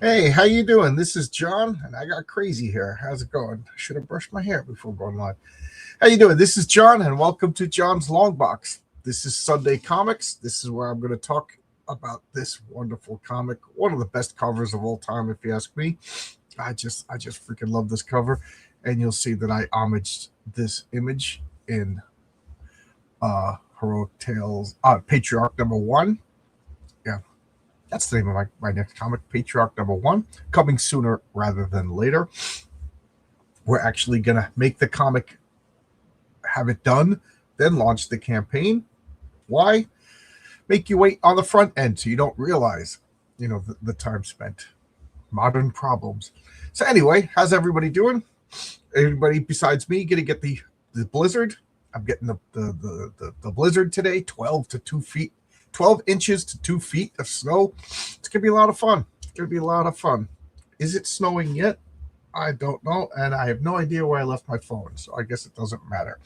Hey, how you doing? This is John, and I got crazy here. How's it going? I should have brushed my hair before going live. How you doing? This is John, and welcome to John's Long Box. This is Sunday Comics. This is where I'm going to talk about this wonderful comic, one of the best covers of all time, if you ask me. I just freaking love this cover, and you'll see that I homaged this image in Heroic Tales, Patriarch number one. Yeah, that's the name of my next comic, Patriarch number one, coming sooner rather than later. We're actually going to make the comic, have it done, then launch the campaign. Why? Make you wait on the front end so you don't realize, the time spent. Modern problems. So anyway, how's everybody doing? Everybody besides me going to get the blizzard. I'm getting the blizzard today, 12 to 2 feet. 12 inches to 2 feet of snow. It's going to be a lot of fun. It's going to be a lot of fun. Is it snowing yet? I don't know. And I have no idea where I left my phone. So I guess it doesn't matter.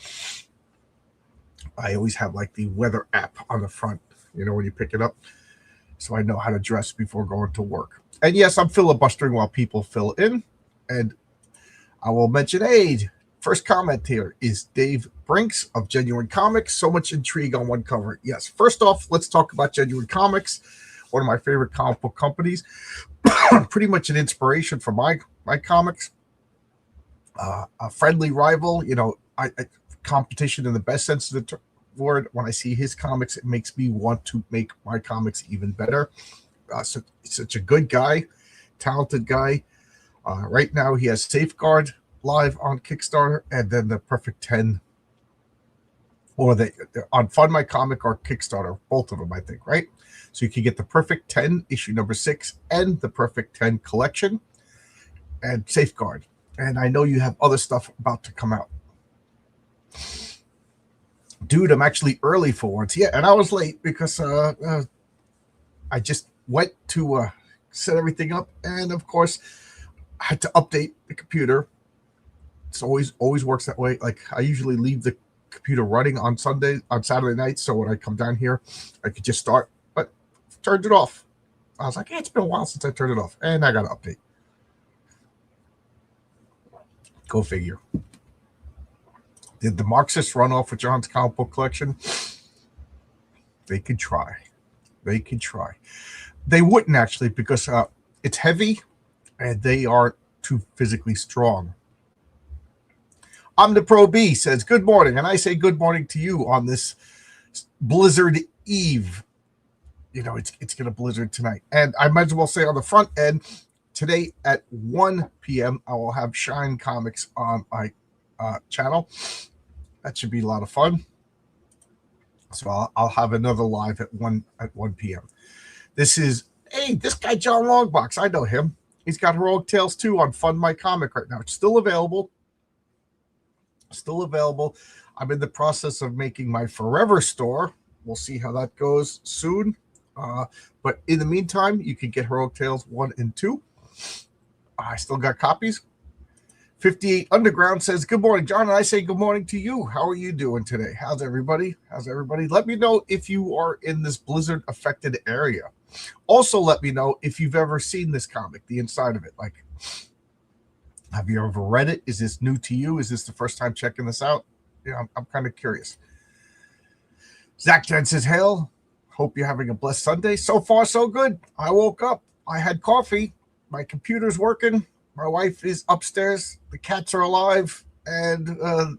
I always have like the weather app on the front, when you pick it up. So I know how to dress before going to work. And yes, I'm filibustering while people fill in. And I will mention, hey, first comment here is Dave Brinks of Genuine Comics. So much intrigue on one cover. Yes, first off, let's talk about Genuine Comics, one of my favorite comic book companies. Pretty much an inspiration for my comics. A friendly rival, competition in the best sense of the word. When I see his comics, it makes me want to make my comics even better. Such a good guy, talented guy. Right now, he has Safeguard live on Kickstarter, and then the Perfect 10, or on Fund My Comic or Kickstarter, both of them, I think, right? So you can get the Perfect 10 issue number 6 and the Perfect 10 collection and Safeguard. And I know you have other stuff about to come out. Dude, I'm actually early for once. Yeah, and I was late because I just went to set everything up, and of course I had to update the computer. It's always works that way. Like, I usually leave the computer running on Saturday night, so when I come down here, I could just start. But turned it off. I was like, hey, it's been a while since I turned it off, and I got to update. Go figure. Did the Marxists run off with John's comic book collection? They could try. They could try. They wouldn't actually, because it's heavy, and they are too physically strong. Omnipro B says, good morning. And I say good morning to you on this blizzard eve. It's going to blizzard tonight. And I might as well say on the front end, today at 1 p.m., I will have Shine Comics on my channel. That should be a lot of fun. So I'll have another live at 1 p.m. This guy, John Longbox. I know him. He's got Heroic Tales 2 on Fund My Comic right now. It's still available. I'm in the process of making my Forever store. We'll see how that goes soon. But in the meantime, you can get Heroic Tales 1 and 2. I still got copies. 58 Underground says, good morning, John. And I say good morning to you. How are you doing today? How's everybody? Let me know if you are in this blizzard affected area. Also, let me know if you've ever seen this comic, the inside of it. Like, have you ever read it? Is this new to you? Is this the first time checking this out? Yeah, I'm kind of curious. Zach Jen says, hail. Hope you're having a blessed Sunday. So far, so good. I woke up. I had coffee. My computer's working. My wife is upstairs. The cats are alive. And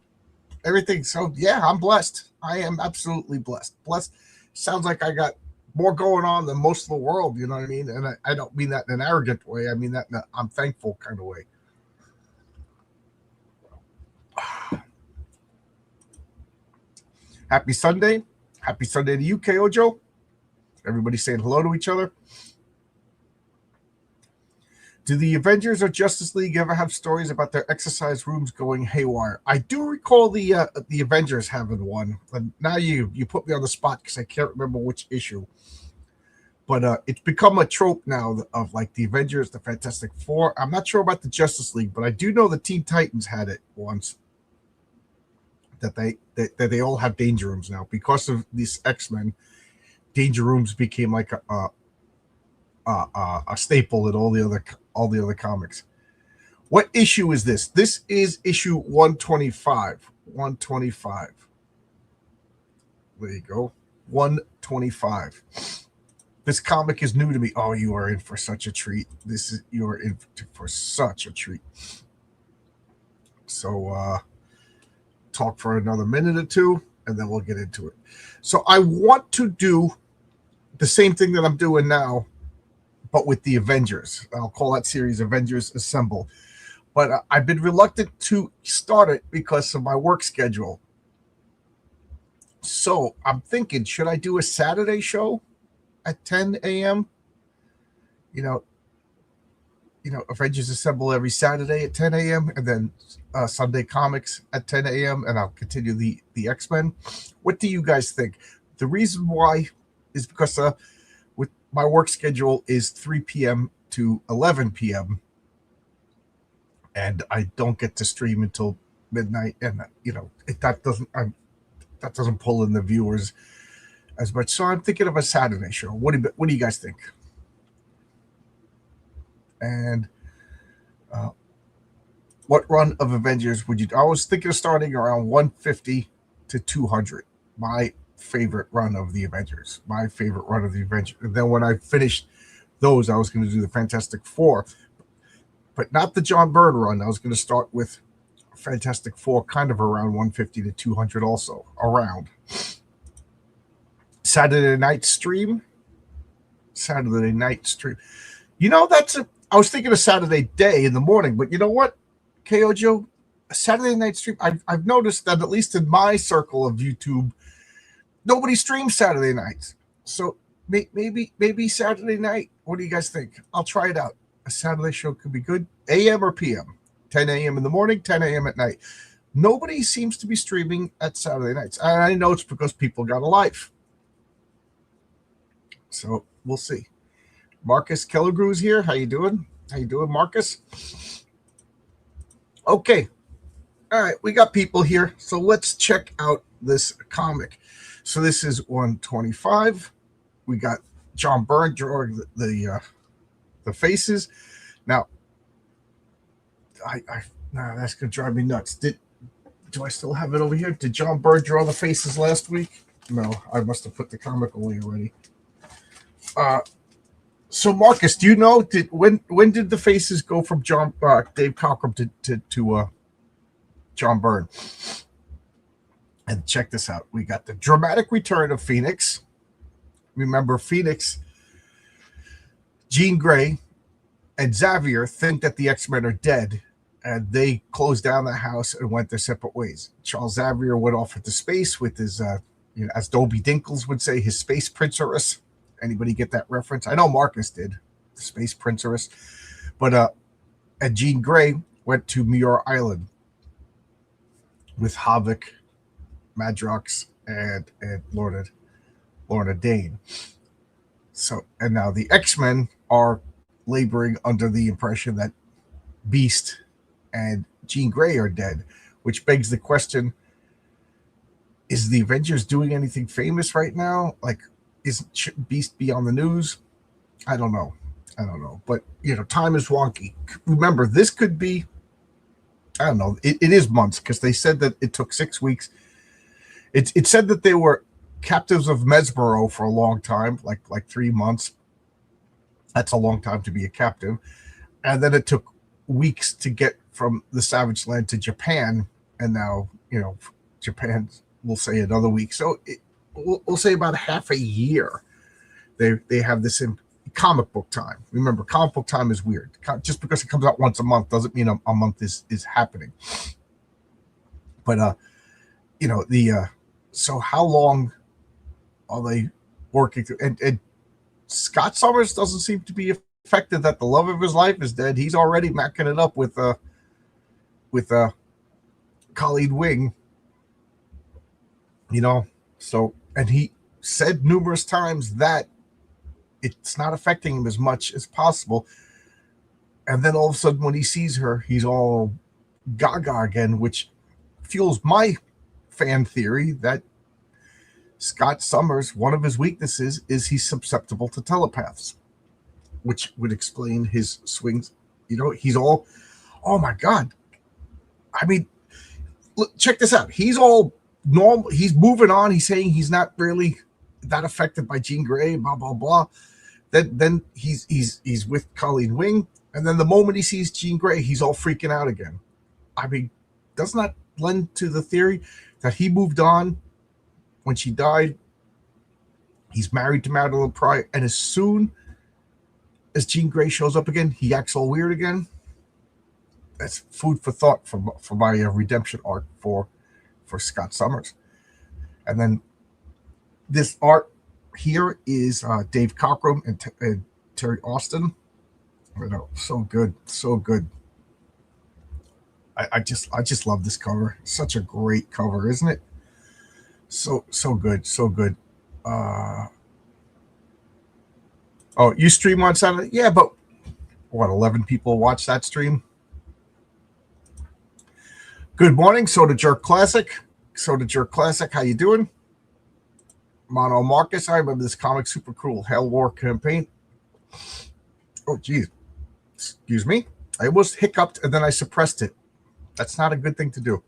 everything. So, yeah, I'm blessed. I am absolutely blessed. Blessed. Sounds like I got more going on than most of the world. You know what I mean? And I don't mean that in an arrogant way. I mean that in a I'm thankful kind of way. Happy Sunday. Happy Sunday to you, Kojo. Everybody saying hello to each other. Do the Avengers or Justice League ever have stories about their exercise rooms going haywire? I do recall the Avengers having one. And now you put me on the spot because I can't remember which issue. But it's become a trope now of like the Avengers, the Fantastic Four. I'm not sure about the Justice League, but I do know the Teen Titans had it once. That they all have danger rooms now because of these X-Men. Danger rooms became like a a staple in all the other comics. What issue is this? This is issue 125. 125. There you go. 125. This comic is new to me. Oh, you are in for such a treat. You are in for such a treat. So talk for another minute or two, and then we'll get into it. So I want to do the same thing that I'm doing now, but with the Avengers. I'll call that series Avengers Assemble. But I've been reluctant to start it because of my work schedule. So I'm thinking, should I do a Saturday show at 10 a.m.? You know, Avengers Assemble every Saturday at 10 a.m. and then Sunday Comics at 10 a.m. and I'll continue the X-Men. What do you guys think? The reason why is because with my work schedule is 3 p.m. to 11 p.m. and I don't get to stream until midnight, and that doesn't pull in the viewers as much. So I'm thinking of a Saturday show. What do you guys think? And what run of Avengers would you do? I was thinking of starting around 150 to 200. My favorite run of the Avengers. And then when I finished those, I was going to do the Fantastic Four, but not the John Byrne run. I was going to start with Fantastic Four kind of around 150 to 200 also. Around. Saturday night stream. I was thinking of Saturday day in the morning, but you know what, KO Joe? A Saturday night stream, I've noticed that at least in my circle of YouTube, nobody streams Saturday nights. So maybe Saturday night. What do you guys think? I'll try it out. A Saturday show could be good. AM or PM? 10 a.m. in the morning, 10 a.m. at night. Nobody seems to be streaming at Saturday nights. And I know it's because people got a life. So we'll see. Marcus Kellegrew's here. How you doing? Marcus? Okay. All right, we got people here. So let's check out this comic. So this is 125. We got John Byrne drawing the faces. Now, that's gonna drive me nuts. Do I still have it over here? Did John Byrne draw the faces last week? No, I must have put the comic away already. So Marcus, do you know when did the faces go from Dave Cockrum to John Byrne? And check this out. We got the dramatic return of Phoenix. Remember, Phoenix, Jean Grey, and Xavier think that the X-Men are dead, and they closed down the house and went their separate ways. Charles Xavier went off into space with his, as Dobie Dinkles would say, his space princeress. Anybody get that reference? I know Marcus did, the space princeress. But and Jean Grey went to Muir Island with Havoc, Madrox, and Lorna Dane. So, and now the X-Men are laboring under the impression that Beast and Jean Grey are dead, which begs the question, is the Avengers doing anything famous right now? Like, should Beast be on the news? I don't know. But, time is wonky. Remember, this could be, I don't know, it is months, because they said that it took 6 weeks. It said that they were captives of Mesmero for a long time, like 3 months. That's a long time to be a captive. And then it took weeks to get from the Savage Land to Japan. And now, Japan will say another week. So we'll say about half a year they have this in comic book time. Remember, comic book time is weird. Just because it comes out once a month doesn't mean a month is happening. But so how long are they working through? And Scott Summers doesn't seem to be affected that the love of his life is dead. He's already macking it up with Khalid Wing. So, and he said numerous times that it's not affecting him as much as possible. And then all of a sudden when he sees her, he's all gaga again, which fuels my fan theory that Scott Summers, one of his weaknesses is he's susceptible to telepaths, which would explain his swings. He's all, oh my God. I mean, look, check this out. He's all normal. He's moving on. He's saying he's not really that affected by Jean Grey, blah, blah, blah. Then he's with Colleen Wing. And then the moment he sees Jean Grey, he's all freaking out again. I mean, doesn't that lend to the theory that he moved on when she died? He's married to Madeline Pryor, and as soon as Jean Grey shows up again, he acts all weird again. That's food for thought for my redemption arc for Scott Summers. And then this art here is Dave Cockrum and Terry Austin. So good, so good. I just love this cover. Such a great cover, isn't it? So good, so good. Oh, you stream on Saturday? Yeah, but what, 11 people watch that stream? Good morning, Soda Jerk Classic. Soda Jerk Classic, how you doing? Mono Marcus, I remember this comic, super cool. Hell War campaign. Oh, geez. Excuse me. I almost hiccuped and then I suppressed it. That's not a good thing to do.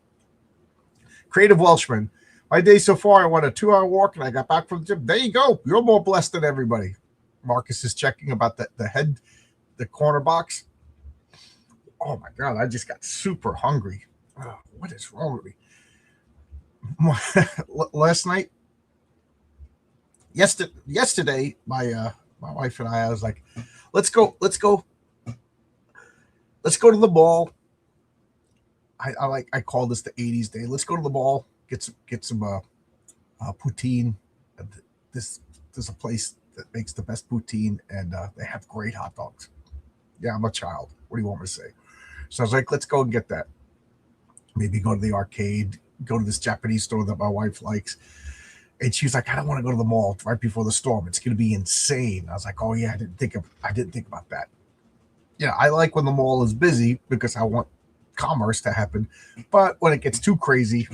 Creative Welshman. My day so far, I went a 2-hour walk and I got back from the gym. There you go. You're more blessed than everybody. Marcus is checking about the corner box. Oh my God, I just got super hungry. Oh, what is wrong with me? Last night, yesterday, my wife and I was like, let's go to the mall. I call this the 80s day. Let's go to the mall, get some poutine. There's a place that makes the best poutine, and they have great hot dogs. Yeah, I'm a child. What do you want me to say? So I was like, let's go and get that. Maybe go to the arcade, go to this Japanese store that my wife likes. And she was like, I don't want to go to the mall right before the storm. It's going to be insane. I was like, oh yeah, I didn't think about that. Yeah, I like when the mall is busy because I want commerce to happen. But when it gets too crazy,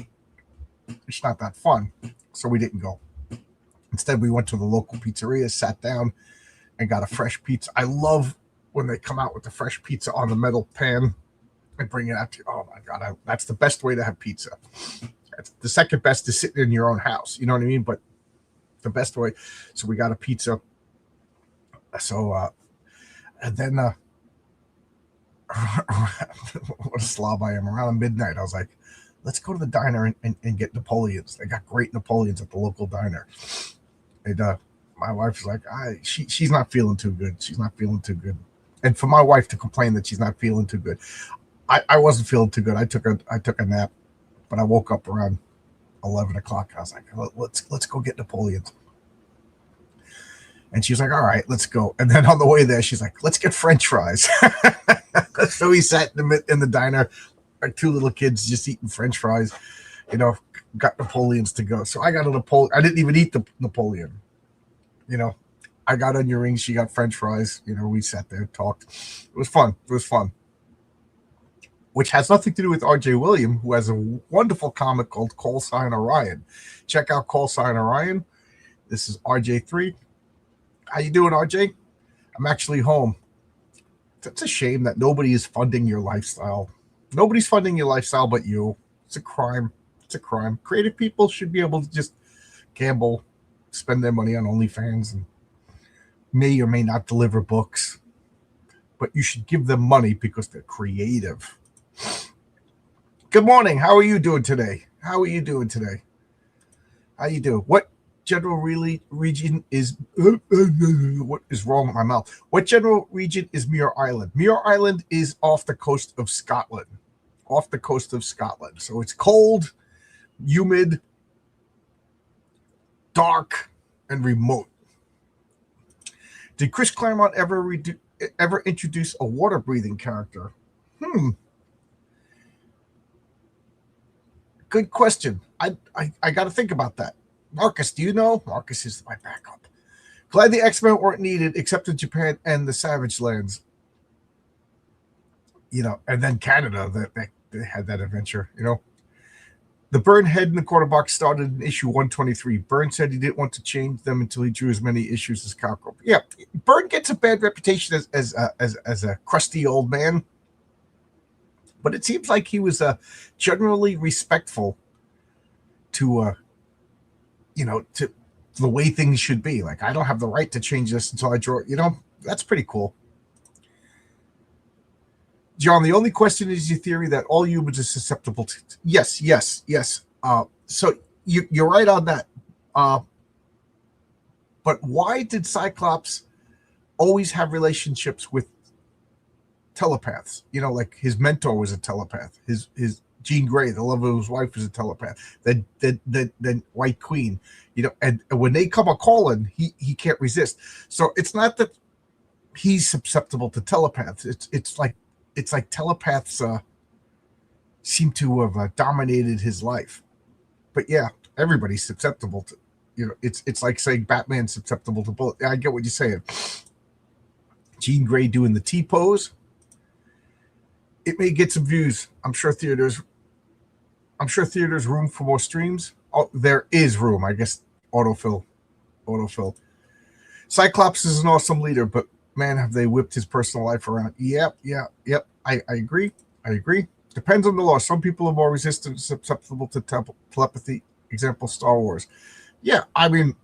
it's not that fun. So we didn't go. Instead, we went to the local pizzeria, sat down, and got a fresh pizza. I love when they come out with the fresh pizza on the metal pan and bring it out to you. Oh my God, that's the best way to have pizza. The second best is sitting in your own house. You know what I mean? But the best way. So we got a pizza. So, and then, what a slob I am. Around midnight, I was like, let's go to the diner and get Napoleons. They got great Napoleons at the local diner. And my wife's like, she's not feeling too good. She's not feeling too good. And for my wife to complain that she's not feeling too good, I wasn't feeling too good. I took a nap. But I woke up around 11 o'clock. I was like, let's go get Napoleons. And she was like, all right, let's go. And then on the way there, she's like, let's get French fries. So we sat in the diner, like two little kids just eating French fries, got Napoleons to go. So I got a Napoleon. I didn't even eat the Napoleon. I got onion rings. She got French fries. We sat there, talked. It was fun. Which has nothing to do with R.J. William, who has a wonderful comic called Call Sign Orion. Check out Call Sign Orion. This is RJ3. How you doing, RJ? I'm actually home. It's a shame that nobody is funding your lifestyle. Nobody's funding your lifestyle but you. It's a crime. It's a crime. Creative people should be able to just gamble, spend their money on OnlyFans, and may or may not deliver books. But you should give them money because they're creative. Good morning. How are you doing today? How you doing? What general region is what is wrong with my mouth? What general region is Muir Island? Muir Island is off the coast of Scotland. So it's cold, humid, dark, and remote. Did Chris Claremont ever introduce a water-breathing character? Good question. I got to think about that. Marcus, do you know? Marcus is my backup. Glad the X-Men weren't needed except in Japan and the Savage Lands. And then Canada, that they had that adventure, The Byrne head in the corner box started in issue 123. Byrne said he didn't want to change them until he drew as many issues as Cockrell. Yeah, Byrne gets a bad reputation as a crusty old man, but it seems like he was generally respectful to to the way things should be. Like, I don't have the right to change this until I draw. That's pretty cool. John, the only question is your theory that all humans are susceptible to. Yes. So you're right on that. But why did Cyclops always have relationships with telepaths? Like his mentor was a telepath. His Jean Grey, the love of his wife, was a telepath. Then White Queen, and when they come a calling, he can't resist. So it's not that he's susceptible to telepaths. It's like telepaths seem to have dominated his life. But yeah, everybody's susceptible to. It's like saying Batman's susceptible to bullets. I get what you're saying. Jean Grey doing the T pose. It may get some views. I'm sure theaters room for more streams. Oh, there is room. I guess autofill. Cyclops is an awesome leader, but man, have they whipped his personal life around. Yep. I agree. Depends on the law. Some people are more resistant, susceptible to telepathy. Example, Star Wars. Yeah, I mean,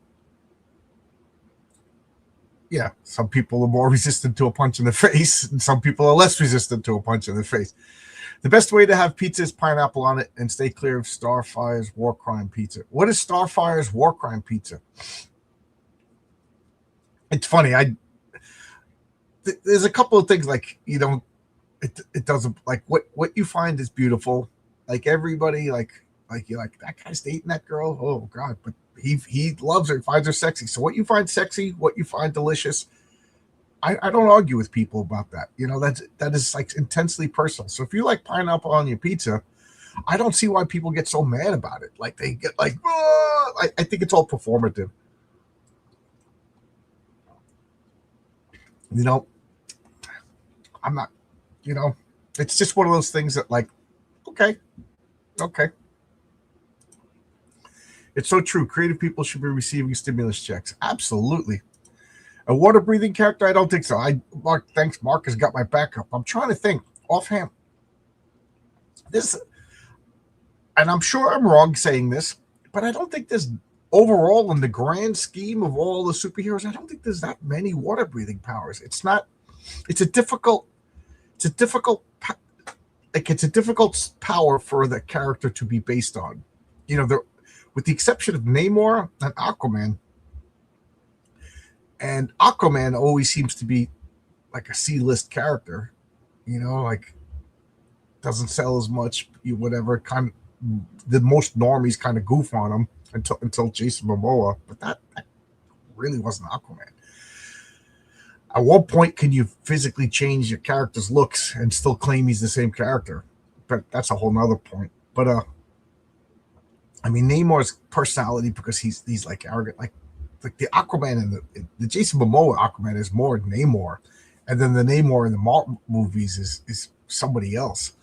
yeah, some people are more resistant to a punch in the face, and some people are less resistant to a punch in the face. The best way to have pizza is pineapple on it, and stay clear of Starfire's War Crime Pizza. What is Starfire's War Crime Pizza? It's funny. There's a couple of things like, it doesn't, like, what you find is beautiful. Like, everybody, like you're like, that guy's dating that girl. Oh God, but he loves her, finds her sexy. So what you find sexy, what you find delicious, I don't argue with people about that. That is like intensely personal. So if you like pineapple on your pizza, I don't see why people get so mad about it. Like, they get like, oh! I think it's all performative. I'm not, it's just one of those things that, like, okay. It's so true. Creative people should be receiving stimulus checks. Absolutely. A water-breathing character? I don't think so. Thanks. Mark has got my backup. I'm trying to think offhand. And I'm sure I'm wrong saying this, but I don't think there's, overall, in the grand scheme of all the superheroes, I don't think there's that many water-breathing powers. It's a difficult power for the character to be based on. With the exception of Namor and Aquaman. And Aquaman always seems to be like a C-list character, like, doesn't sell as much, whatever. Kind of, the most normies kind of goof on him until Jason Momoa, but that really wasn't Aquaman. At what point can you physically change your character's looks and still claim he's the same character? But that's a whole nother point. But I mean, Namor's personality, because he's like arrogant, like the Aquaman and the Jason Momoa Aquaman is more Namor, and then the Namor in the Marvel movies is somebody else.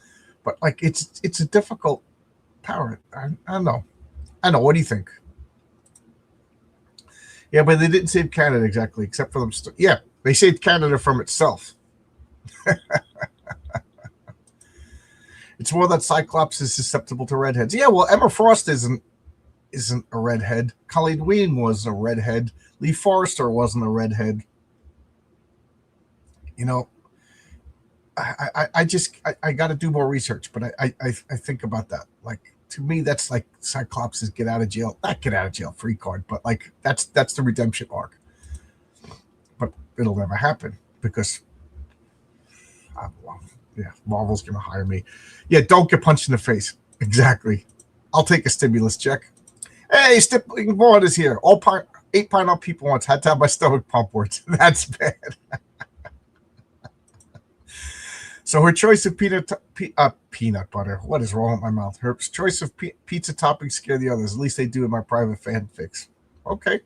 But like, it's a difficult power. I don't know. What do you think? Yeah, but they didn't save Canada exactly, except for them. Yeah, they saved Canada from itself. It's more that Cyclops is susceptible to redheads. Yeah, well, Emma Frost isn't a redhead. Colleen Wing was a redhead. Lee Forrester wasn't a redhead. I got to do more research, but I think about that. Like, to me, that's like Cyclops' get out of jail free card, but like, that's the redemption arc. But it'll never happen because Marvel's gonna hire me. Yeah, don't get punched in the face. Exactly. I'll take a stimulus check. Hey, Stippling Vaughn is here. 8 pineapple people once had to have my stomach pump words. That's bad. So her choice of peanut butter. What is wrong with my mouth? Her choice of pizza toppings scare the others. At least they do in my private fanfics. Okay.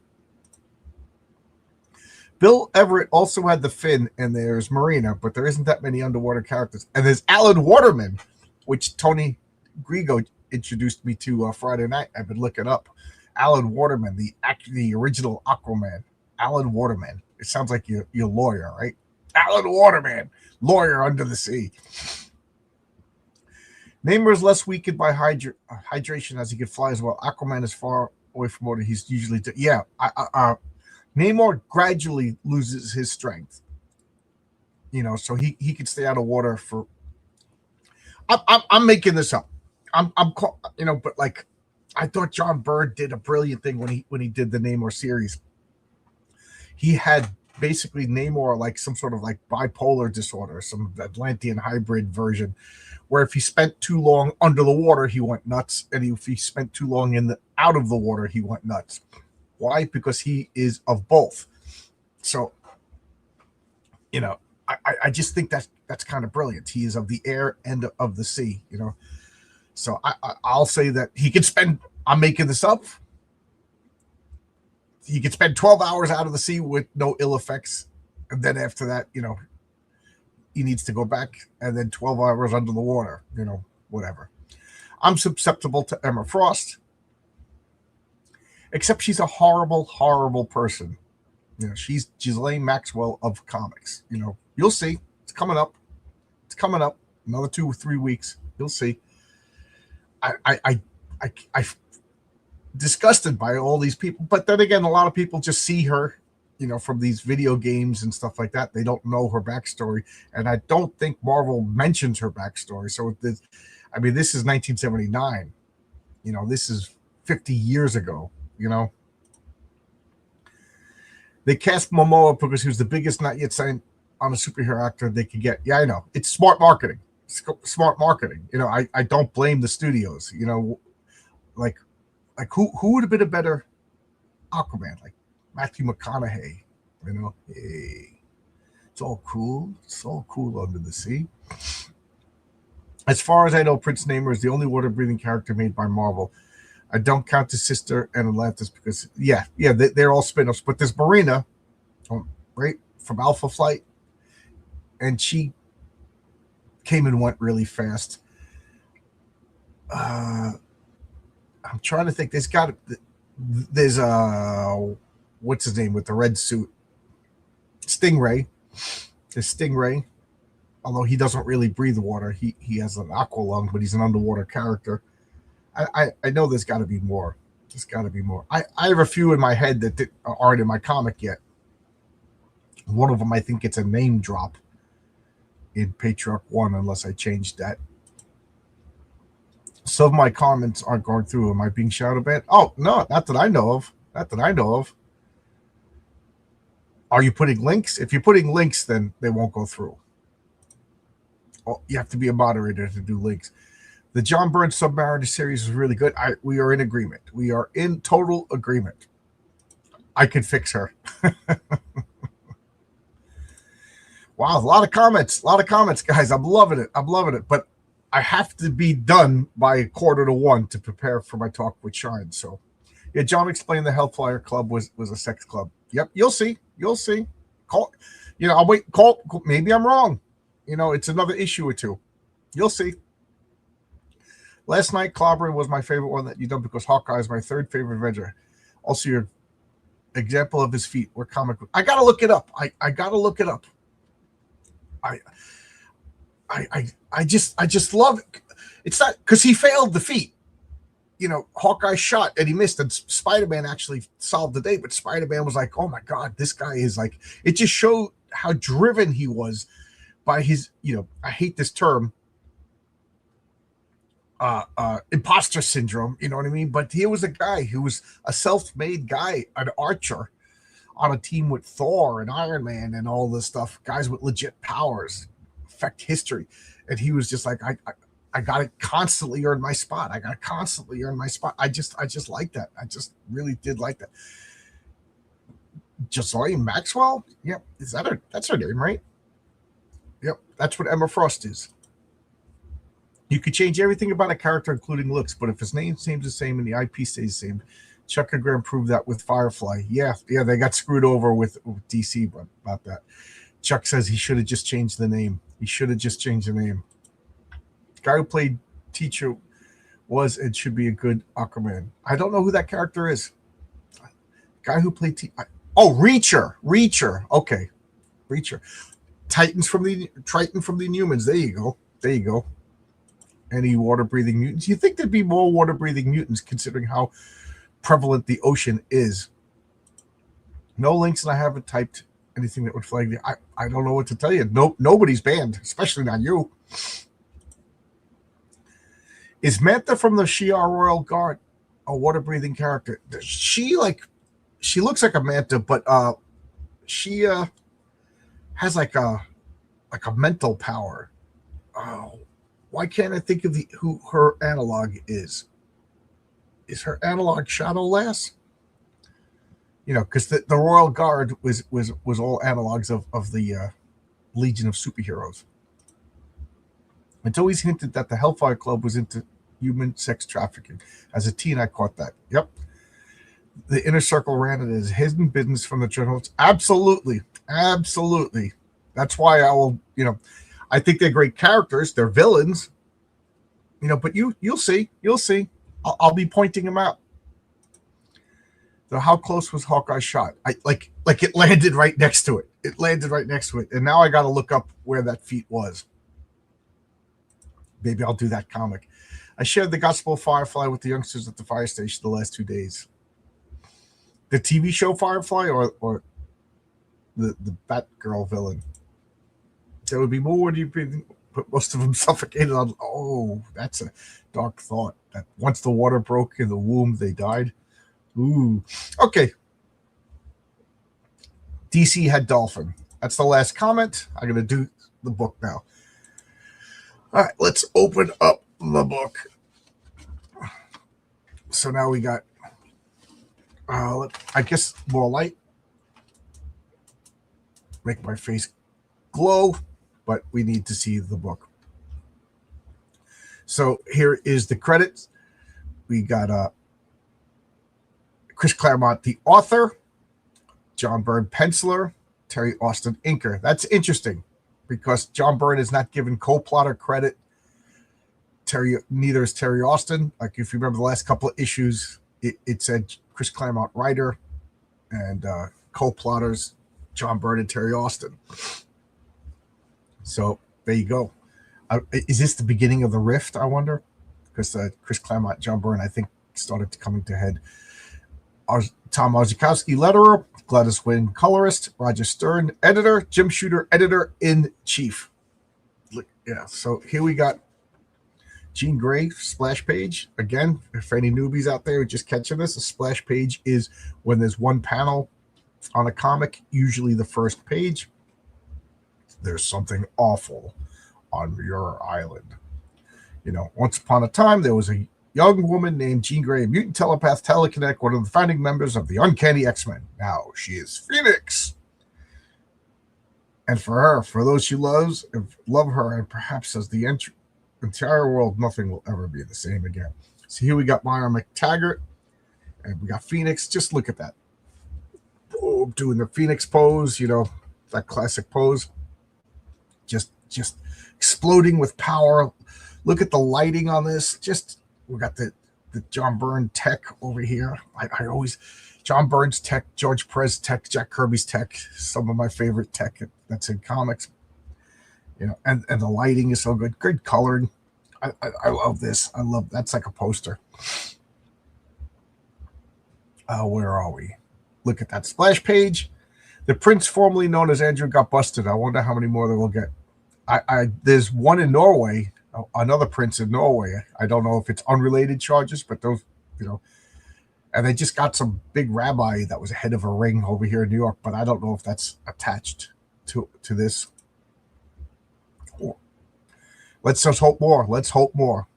Bill Everett also had the Finn, and there's Marina, but there isn't that many underwater characters. And there's Alan Waterman, which Tony Grigo introduced me to Friday Night. I've been looking up Alan Waterman, the original Aquaman. Alan Waterman. It sounds like your lawyer, right? Alan Waterman, lawyer under the sea. Namor is less weakened by hydration as he can fly as well. Aquaman is far away from water. He's usually Namor gradually loses his strength. So he can stay out of water for. I'm making this up. But like, I thought John Byrne did a brilliant thing when he did the Namor series. He had basically Namor like some sort of like bipolar disorder, some Atlantean hybrid version, where if he spent too long under the water, he went nuts, and if he spent too long out of the water, he went nuts. Why? Because he is of both. So, I just think that's kind of brilliant. He is of the air and of the sea, So I'll say that he could spend. I'm making this up. He could spend 12 hours out of the sea with no ill effects, and then after that, he needs to go back, and then 12 hours under the water, whatever. I'm susceptible to Emma Frost, except she's a horrible, horrible person. She's Ghislaine Maxwell of comics. You'll see. It's coming up. Another 2 or 3 weeks. You'll see. I disgusted by all these people, but then again, a lot of people just see her, from these video games and stuff like that. They don't know her backstory, and I don't think Marvel mentions her backstory. So this is 1979. This is 50 years ago. They cast Momoa because he was the biggest not yet signed on a superhero actor they could get. Yeah, I know. It's smart marketing. Smart marketing. I don't blame the studios. Like who would have been a better Aquaman? Like Matthew McConaughey. Hey, it's all cool. It's all cool under the sea. As far as I know, Prince Namor is the only water-breathing character made by Marvel. I don't count his sister and Atlantis because, they're all spin-offs. But there's Marina, right, from Alpha Flight, and she came and went really fast. I'm trying to think. There's what's his name with the red suit? Stingray. There's Stingray. Although he doesn't really breathe water. He has an aqua lung, but he's an underwater character. I know there's got to be more. There's got to be more. I have a few in my head that aren't in my comic yet. One of them, I think it's a name drop in Patriarch 1, unless I changed that. Some of my comments aren't going through. Am I being shouted at? Oh, no, not that I know of. Are you putting links? If you're putting links, then they won't go through. Oh, you have to be a moderator to do links. The John Byrne Submariner series is really good. We are in agreement. We are in total agreement. I could fix her. Wow, a lot of comments, guys. I'm loving it. But I have to be done by 12:45 to prepare for my talk with Shine. So, yeah, John explained the Hellfire Club was a sex club. Yep, you'll see. Call. I'll wait. Call. Maybe I'm wrong. It's another issue or two. You'll see. Last night, Clobbering was my favorite one that you done because Hawkeye is my third favorite Avenger. Also, your example of his feet were comic book. I gotta look it up. I gotta look it up. I just love it. It's not because he failed the feat. Hawkeye shot and he missed, and Spider-Man actually solved the day. But Spider-Man was like, "Oh my God, this guy is like." It just showed how driven he was by his. I hate this term. Imposter syndrome, you know what I mean? But he was a guy who was a self-made guy, an archer on a team with Thor and Iron Man and all this stuff, guys with legit powers, affect history. And he was just like, I got to constantly earn my spot. I just like that. I just really did like that. Ghislaine Maxwell? Yep. That's her name, right? Yep. That's what Emma Frost is. You could change everything about a character, including looks, but if his name stays the same and the IP stays the same, Chuck and Graham proved that with Firefly. Yeah, they got screwed over with DC about that. Chuck says he should have just changed the name. The guy who played Teacher was and should be a good Aquaman. I don't know who that character is. Guy who played Reacher. Okay, Reacher. Triton from the Inhumans. There you go. Any water-breathing mutants? You think there'd be more water-breathing mutants considering how prevalent the ocean is? No links, and I haven't typed anything that would flag me. I don't know what to tell you. Nobody's banned, especially not you. Is Mantha from the Shi'ar Royal Guard a water-breathing character? She looks like a manta, but she has like a mental power. Oh, why can't I think of who her analog is? Is her analog Shadowlass? You know, because the Royal Guard was all analogs of the Legion of Superheroes. It's always hinted that the Hellfire Club was into human sex trafficking. As a teen, I caught that. Yep. The Inner Circle ran it as hidden business from the journalists. Absolutely. That's why I think they're great characters. They're villains, but you'll see. I'll be pointing them out. So how close was Hawkeye shot? Like it landed right next to it. And now I got to look up where that feat was. Maybe I'll do that comic. I shared the Gospel of Firefly with the youngsters at the fire station the last 2 days. The TV show Firefly or the Batgirl villain? There would be more. Do you put most of them suffocated on? Oh, that's a dark thought. That once the water broke in the womb, they died. Ooh. Okay. DC had Dolphin. That's the last comment. I'm going to do the book now. All right, let's open up the book. So now we got, I guess, more light. Make my face glow, but we need to see the book. So here is the credits. We got Chris Claremont, the author, John Byrne, penciler, Terry Austin, inker. That's interesting because John Byrne is not given co-plotter credit. Neither is Terry Austin. Like if you remember the last couple of issues, it said Chris Claremont writer and co-plotters John Byrne and Terry Austin. So there you go. Is this the beginning of the rift, I wonder? Because Chris Claremont, John Byrne, I think, started coming to head. Tom Orzechowski, letterer. Gladys Wynn, colorist. Roger Stern, editor. Jim Shooter, editor-in-chief. Yeah, so here we got Jean Grey splash page. Again, for any newbies out there just catching this, a splash page is when there's one panel on a comic, usually the first page. There's something awful on your island. Once upon a time, there was a young woman named Jean Grey, a mutant telepath, telekinetic, one of the founding members of the Uncanny X-Men. Now she is Phoenix. And for those she loves, love her, and perhaps as the entire world, nothing will ever be the same again. So here we got Myra McTaggart, and we got Phoenix. Just look at that. Oh, doing the Phoenix pose, that classic pose. Just exploding with power. Look at the lighting on this. We got the John Byrne tech over here. I always John Byrne's tech, George Perez tech, Jack Kirby's tech, some of my favorite tech that's in comics. And the lighting is so good. Good coloring. I love this. That's like a poster. Where are we? Look at that splash page. The prince formerly known as Andrew got busted. I wonder how many more they will get. There's one in Norway, another prince in Norway. I don't know if it's unrelated charges, but those, and they just got some big rabbi that was head of a ring over here in New York, but I don't know if that's attached to this. Let's just hope more. Let's hope more.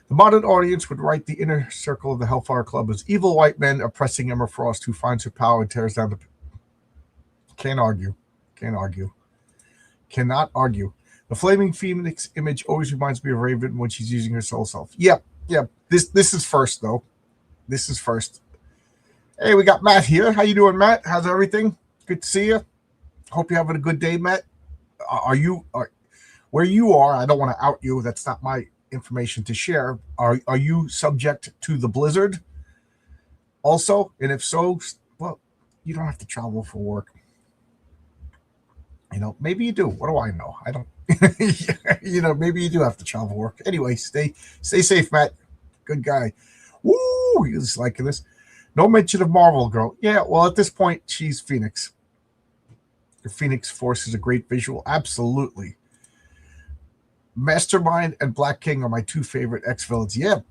The modern audience would write the inner circle of the Hellfire Club as evil white men oppressing Emma Frost, who finds her power and tears down the... Can't argue. Cannot argue. The flaming Phoenix image always reminds me of Raven when she's using her soul self. Yep. This is first, though. This is first. Hey, we got Matt here. How you doing, Matt? How's everything? Good to see you. Hope you're having a good day, Matt. Where you are, I don't want to out you. That's not my information to share. Are you subject to the blizzard also? And if so, well, you don't have to travel for work. Maybe you do. What do I know? I don't. Maybe you do have to travel for work. Anyway, stay safe, Matt. Good guy. Woo! He's liking this. No mention of Marvel Girl. Yeah, well, at this point, she's Phoenix. The Phoenix Force is a great visual. Absolutely. Mastermind and Black King are my two favorite X-villains. Yep.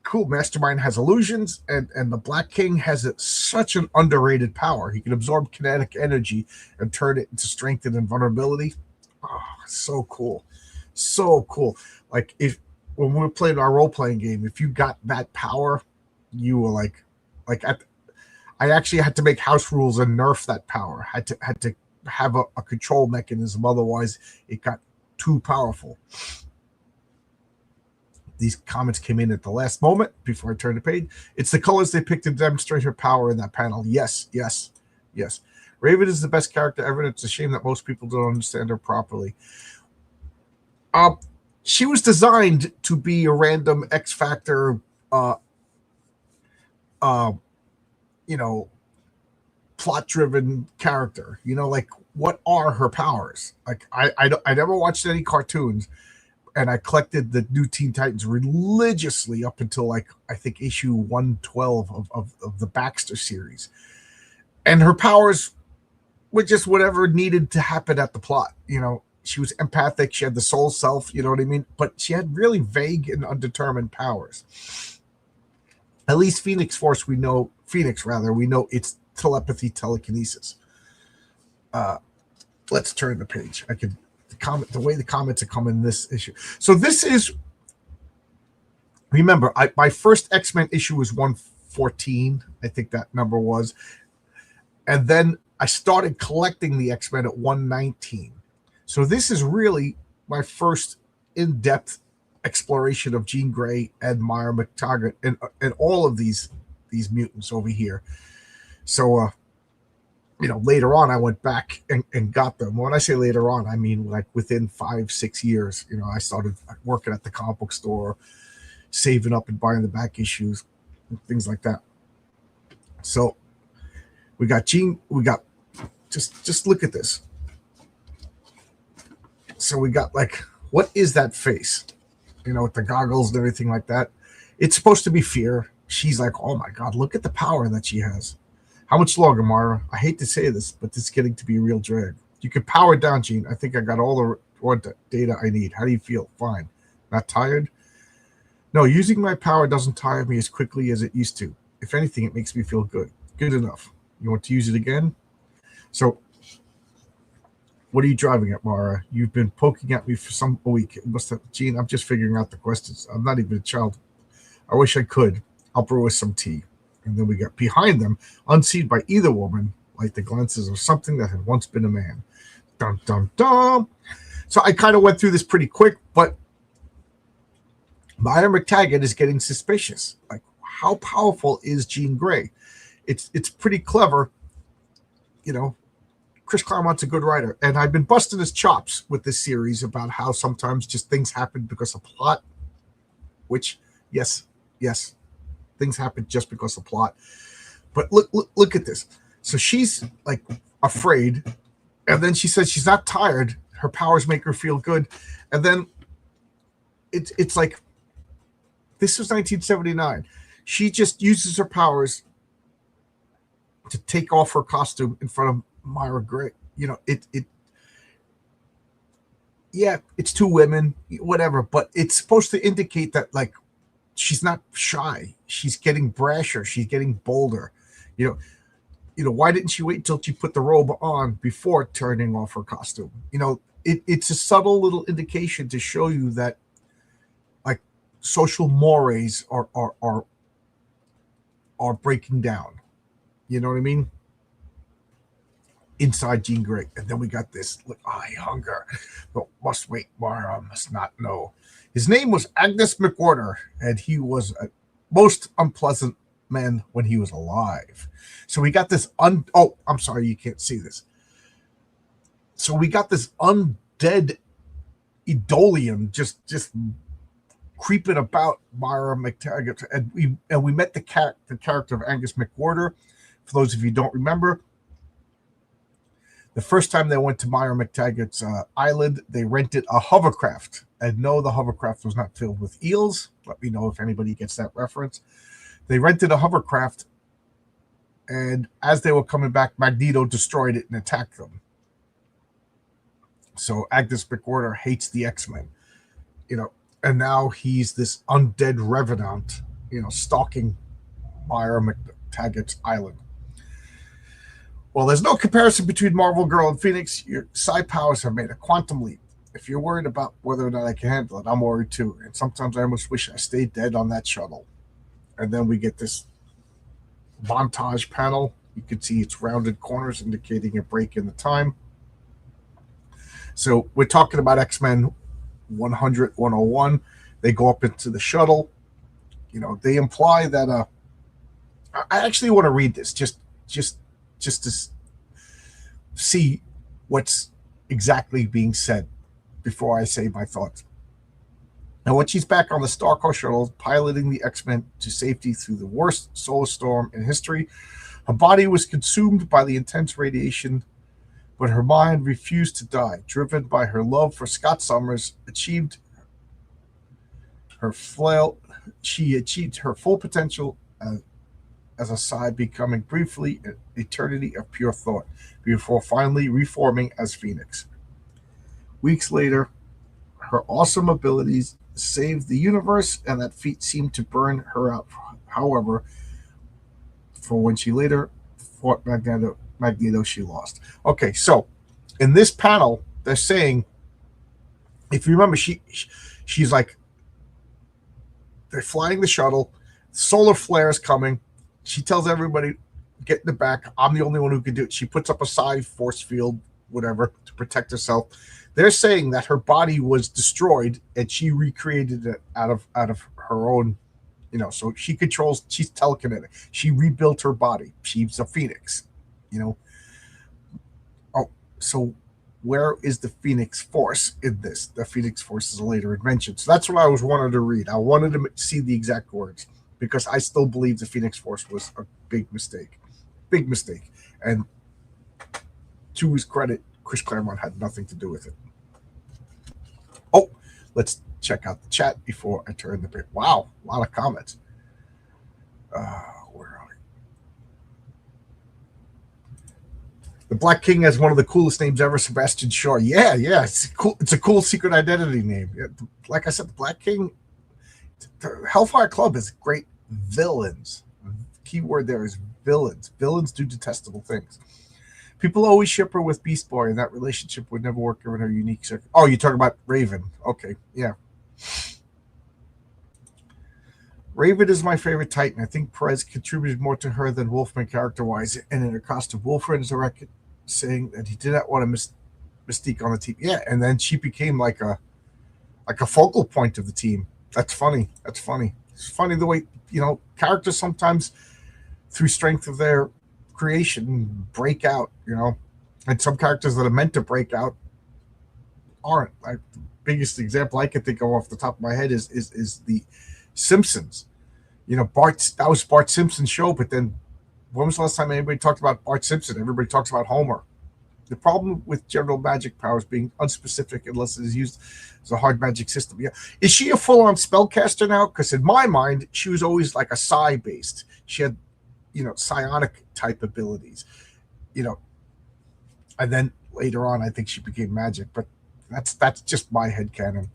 Cool. Mastermind has illusions, and the Black King has such an underrated power. He can absorb kinetic energy and turn it into strength and invulnerability. Oh, so cool. So cool. Like, when we were playing our role-playing game, if you got that power, you were I actually had to make house rules and nerf that power. Had to have a control mechanism, otherwise it got too powerful. These comments came in at the last moment before I turned the page. It's the colors they picked to demonstrate her power in that panel. Yes. Raven is the best character ever, and it's a shame that most people don't understand her properly. She was designed to be a random X Factor, plot-driven character. Like, what are her powers? Like, I never watched any cartoons, and I collected the new Teen Titans religiously up until, I think, issue 112 of the Baxter series. And her powers were just whatever needed to happen at the plot. She was empathic. She had the soul self, you know what I mean? But she had really vague and undetermined powers. At least Phoenix, we know it's telepathy, telekinesis. Let's turn the page. The way the comments are coming in this issue. So this is, remember, my first X-Men issue was 114. I think that number was. And then I started collecting the X-Men at 119. So this is really my first in-depth exploration of Jean Grey and Moira McTaggart and all of these mutants over here. So, later on, I went back and got them. When I say later on, I mean like within 5-6 years. I started working at the comic book store, saving up and buying the back issues, and things like that. So we got just look at this. So we got, what is that face? With the goggles and everything like that. It's supposed to be fear. She's like, oh my God, look at the power that she has. How much longer, Mara? I hate to say this, but this is getting to be a real drag. You can power down, Gene. I think I got all the raw data I need. How do you feel? Fine. Not tired? No, using my power doesn't tire me as quickly as it used to. If anything, it makes me feel good. Good enough. You want to use it again? So, what are you driving at, Mara? You've been poking at me for a week. Gene, I'm just figuring out the questions. I'm not even a child. I wish I could. I'll brew us some tea. And then we got behind them, unseen by either woman, like the glances of something that had once been a man. Dum, dum, dum. So I kind of went through this pretty quick, but Moira McTaggart is getting suspicious. Like, how powerful is Jean Grey? It's pretty clever. Chris Claremont's a good writer, and I've been busting his chops with this series about how sometimes just things happen because of plot, which, yes, things happen just because of plot. But look at this. So she's like afraid, and then she says she's not tired. Her powers make her feel good, and then it's like, this was 1979. She just uses her powers to take off her costume in front of Moira Grey. It's two women, whatever, but it's supposed to indicate that, like, she's not shy. She's getting brasher. She's getting bolder. Why didn't she wait until she put the robe on before turning off her costume? It's a subtle little indication to show you that, like, social mores are breaking down. You know what I mean? Inside Jean Grey. And then we got this, look, I hunger, but must wait, Mara must not know. His name was Agnes McWhorter, and he was a most unpleasant man when he was alive. So we got this I'm sorry, you can't see this. So we got this undead Idolium just creeping about Myra McTaggart, and we met the character of Angus McWhirter. For those of you who don't remember, the first time they went to Myra McTaggart's island, they rented a hovercraft. And no, the hovercraft was not filled with eels. Let me know if anybody gets that reference. They rented a hovercraft, and as they were coming back, Magneto destroyed it and attacked them. So Angus McWhirter hates the X-Men, and now he's this undead revenant, stalking Myra McTaggart's island. Well, there's no comparison between Marvel Girl and Phoenix. Your psi powers have made a quantum leap. If you're worried about whether or not I can handle it, I'm worried too. And sometimes I almost wish I stayed dead on that shuttle. And then we get this montage panel. You can see its rounded corners indicating a break in the time. So we're talking about X-Men 100, 101. They go up into the shuttle. They imply that I actually want to read this just to see what's exactly being said before I say my thoughts. Now, when she's back on the Starco shuttle, piloting the X-Men to safety through the worst solar storm in history, her body was consumed by the intense radiation, but her mind refused to die. Driven by her love for Scott Summers, she achieved her full potential as a psi, becoming briefly an eternity of pure thought, before finally reforming as Phoenix. Weeks later, her awesome abilities saved the universe, and that feat seemed to burn her out. However, for when she later fought Magneto, she lost. Okay, so in this panel, they're saying, if you remember, she's like, they're flying the shuttle, solar flare is coming. She tells everybody, get in the back. I'm the only one who can do it. She puts up a psi force field, whatever, to protect herself. They're saying that her body was destroyed and she recreated it out of her own, so she's telekinetic. She rebuilt her body. She's a Phoenix, Oh, so where is the Phoenix Force in this? The Phoenix Force is a later invention. So that's what I wanted to read. I wanted to see the exact words, because I still believe the Phoenix Force was a big mistake. Big mistake. And to his credit, Chris Claremont had nothing to do with it. Oh, let's check out the chat before I turn the page. Wow, a lot of comments. Where are we? The Black King has one of the coolest names ever, Sebastian Shaw. Yeah, it's cool. It's a cool secret identity name. Like I said, the Black King, the Hellfire Club is great villains. Keyword there is villains. Villains do detestable things. People always ship her with Beast Boy, and that relationship would never work given her unique circle. Oh, you're talking about Raven. Okay, yeah. Raven is my favorite Titan. I think Perez contributed more to her than Wolfman character-wise, and in her costume. Wolfman is a record saying that he did not want to Mystique on the team. Yeah, and then she became like a focal point of the team. That's funny. It's funny the way, characters sometimes, through strength of their creation, break out, and some characters that are meant to break out aren't. Like, the biggest example I can think of off the top of my head is the Simpsons. That was Bart Simpson's show, but then when was the last time anybody talked about Bart Simpson? Everybody talks about Homer. The problem with general magic powers being unspecific unless it is used as a hard magic system. Yeah. Is she a full-on spellcaster now? Because in my mind, she was always like a psi-based. She had, psionic type abilities, and then later on, I think she became magic, but that's just my headcanon.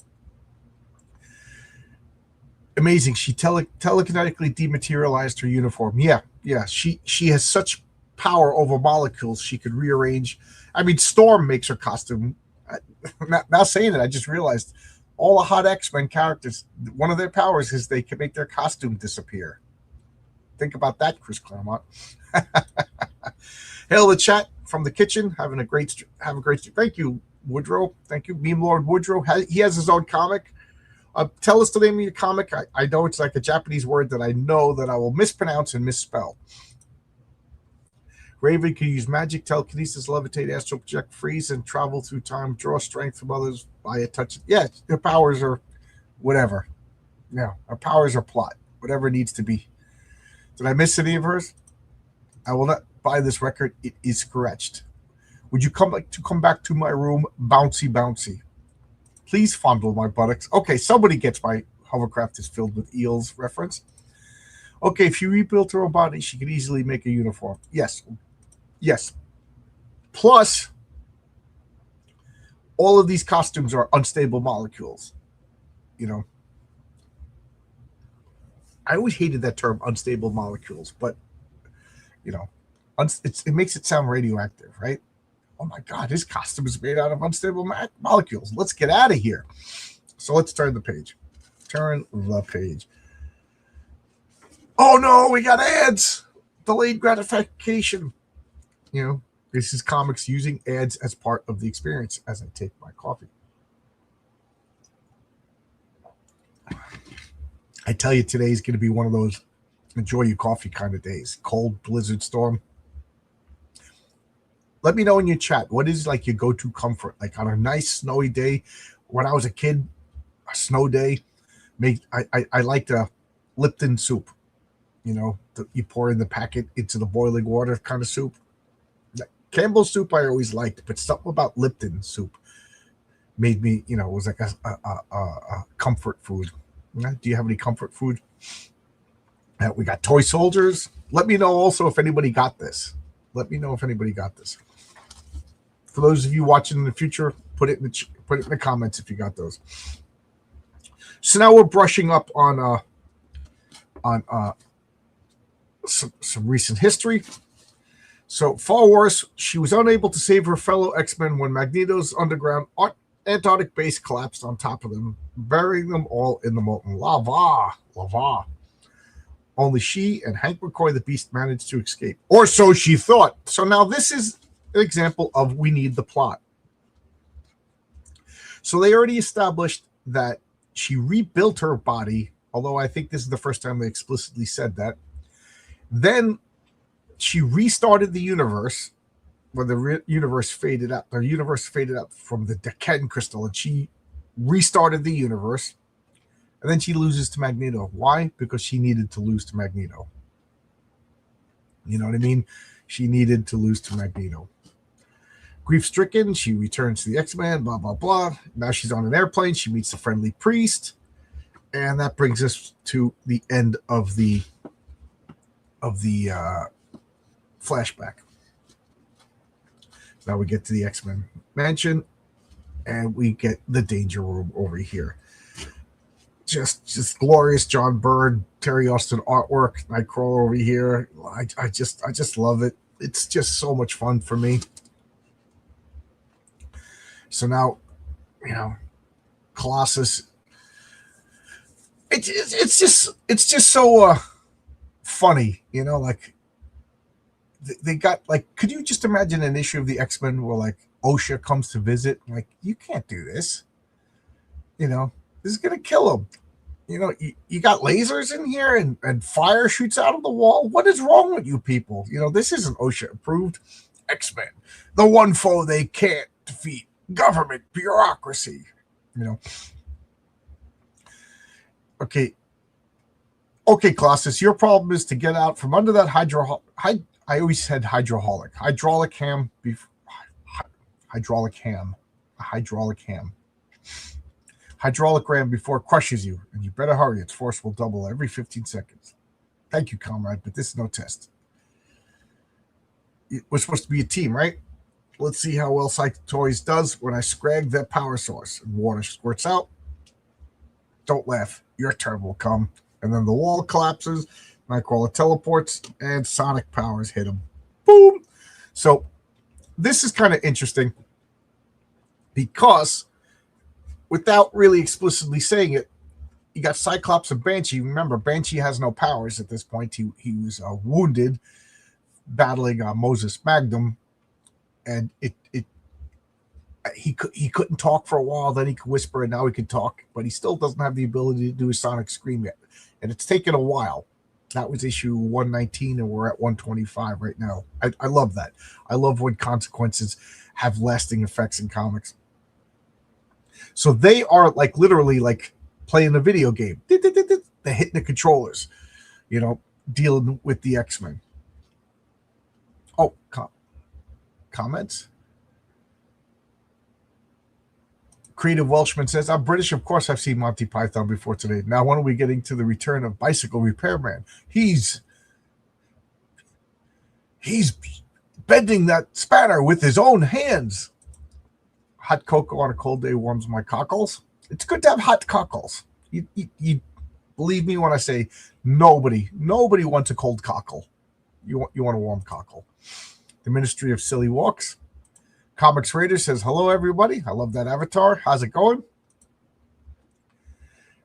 Amazing. She telekinetically dematerialized her uniform. Yeah. She has such power over molecules. She could rearrange. I mean, Storm makes her costume. Now saying it, I just realized all the hot X-Men characters, one of their powers is they can make their costume disappear. Think about that, Chris Claremont. Hail the chat from the kitchen. Have a great stream. Thank you, Woodrow. Thank you, Meme Lord Woodrow. He has his own comic. Tell us the name of your comic. I know it's like a Japanese word that I know that I will mispronounce and misspell. Raven can use magic, telekinesis, levitate, astral project, freeze, and travel through time, draw strength from others by a touch. Yeah, her powers are whatever. Yeah, her powers are plot, whatever it needs to be. Did I miss any of hers? I will not buy this record. It is scratched. Would you come back to my room, bouncy, bouncy? Please fondle my buttocks. Okay, somebody gets my hovercraft is filled with eels reference. Okay, if she rebuilt her own body, she could easily make a uniform. Yes. Yes. Plus, all of these costumes are unstable molecules. You know, I always hated that term, unstable molecules, but, you know, it makes it sound radioactive, right? Oh my God, this costume is made out of unstable molecules. Let's get out of here. So let's turn the page. Turn the page. Oh no, we got ads. Delayed gratification. You know, this is comics using ads as part of the experience as I take my coffee. I tell you, today is going to be one of those enjoy your coffee kind of days. Cold blizzard storm. Let me know in your chat, what is like your go-to comfort? Like on a nice snowy day, when I was a kid, a snow day, I liked a Lipton soup. You know, you pour in the packet into the boiling water kind of soup. Campbell's soup I always liked, but something about Lipton soup made me, you know, it was like a comfort food. Do you have any comfort food? We got toy soldiers. Let me know also if anybody got this. Let me know if anybody got this. For those of you watching in the future, put it in the comments if you got those. So now we're brushing up on some recent history. So far worse, she was unable to save her fellow X-Men when Magneto's underground Antarctic base collapsed on top of them, burying them all in the molten lava. Only she and Hank McCoy the Beast managed to escape. Or so she thought. So now this is an example of we need the plot. So they already established that she rebuilt her body, although I think this is the first time they explicitly said that. Then she restarted the universe when the universe faded out. The universe faded out from the Deccan crystal, and she restarted the universe. And then she loses to Magneto. Why? Because she needed to lose to Magneto. You know what I mean? She needed to lose to Magneto. Grief-stricken, she returns to the X-Men, blah, blah, blah. Now she's on an airplane. She meets the friendly priest. And that brings us to the end of the flashback. Now we get to the X-Men mansion, and we get the Danger Room over here. Just glorious John Byrne, Terry Austin artwork. Nightcrawler over here. I just love it. It's just so much fun for me. So now, you know, Colossus. It's just so funny, you know. Like they got like, could you just imagine an issue of the X-Men where like OSHA comes to visit? Like, you can't do this. You know, this is gonna kill him. You know, you got lasers in here and fire shoots out of the wall. What is wrong with you people? You know, this isn't OSHA approved. X-Men, the one foe they can't defeat. Government bureaucracy. You know. Okay, Colossus, your problem is to get out from under that I always said hydraulic ham. Hydraulic ram before it crushes you, and you better hurry. Its force will double every 15 seconds. Thank you, comrade, but this is no test. We're supposed to be a team, right? Let's see how well Psych Toys does when I scrag that power source. And water squirts out. Don't laugh. Your turn will come. And then the wall collapses. Nightcrawler teleports, and sonic powers hit him. Boom! So this is kind of interesting because without really explicitly saying it, you got Cyclops and Banshee. Remember, Banshee has no powers at this point. He was wounded battling Moses Magnum, and he couldn't talk for a while. Then he could whisper, and now he can talk, but he still doesn't have the ability to do a sonic scream yet. And it's taken a while. That was issue 119, and we're at 125 right now. I love that. I love when consequences have lasting effects in comics. So they are like literally like playing a video game. They're hitting the controllers, dealing with the X-Men. Oh, comments? Creative Welshman says, I'm British. Of course, I've seen Monty Python before today. Now, when are we getting to the return of Bicycle Repairman? He's bending that spanner with his own hands. Hot cocoa on a cold day warms my cockles. It's good to have hot cockles. You believe me when I say nobody wants a cold cockle. You want a warm cockle. The Ministry of Silly Walks. Comics Raider says, hello, everybody. I love that avatar. How's it going?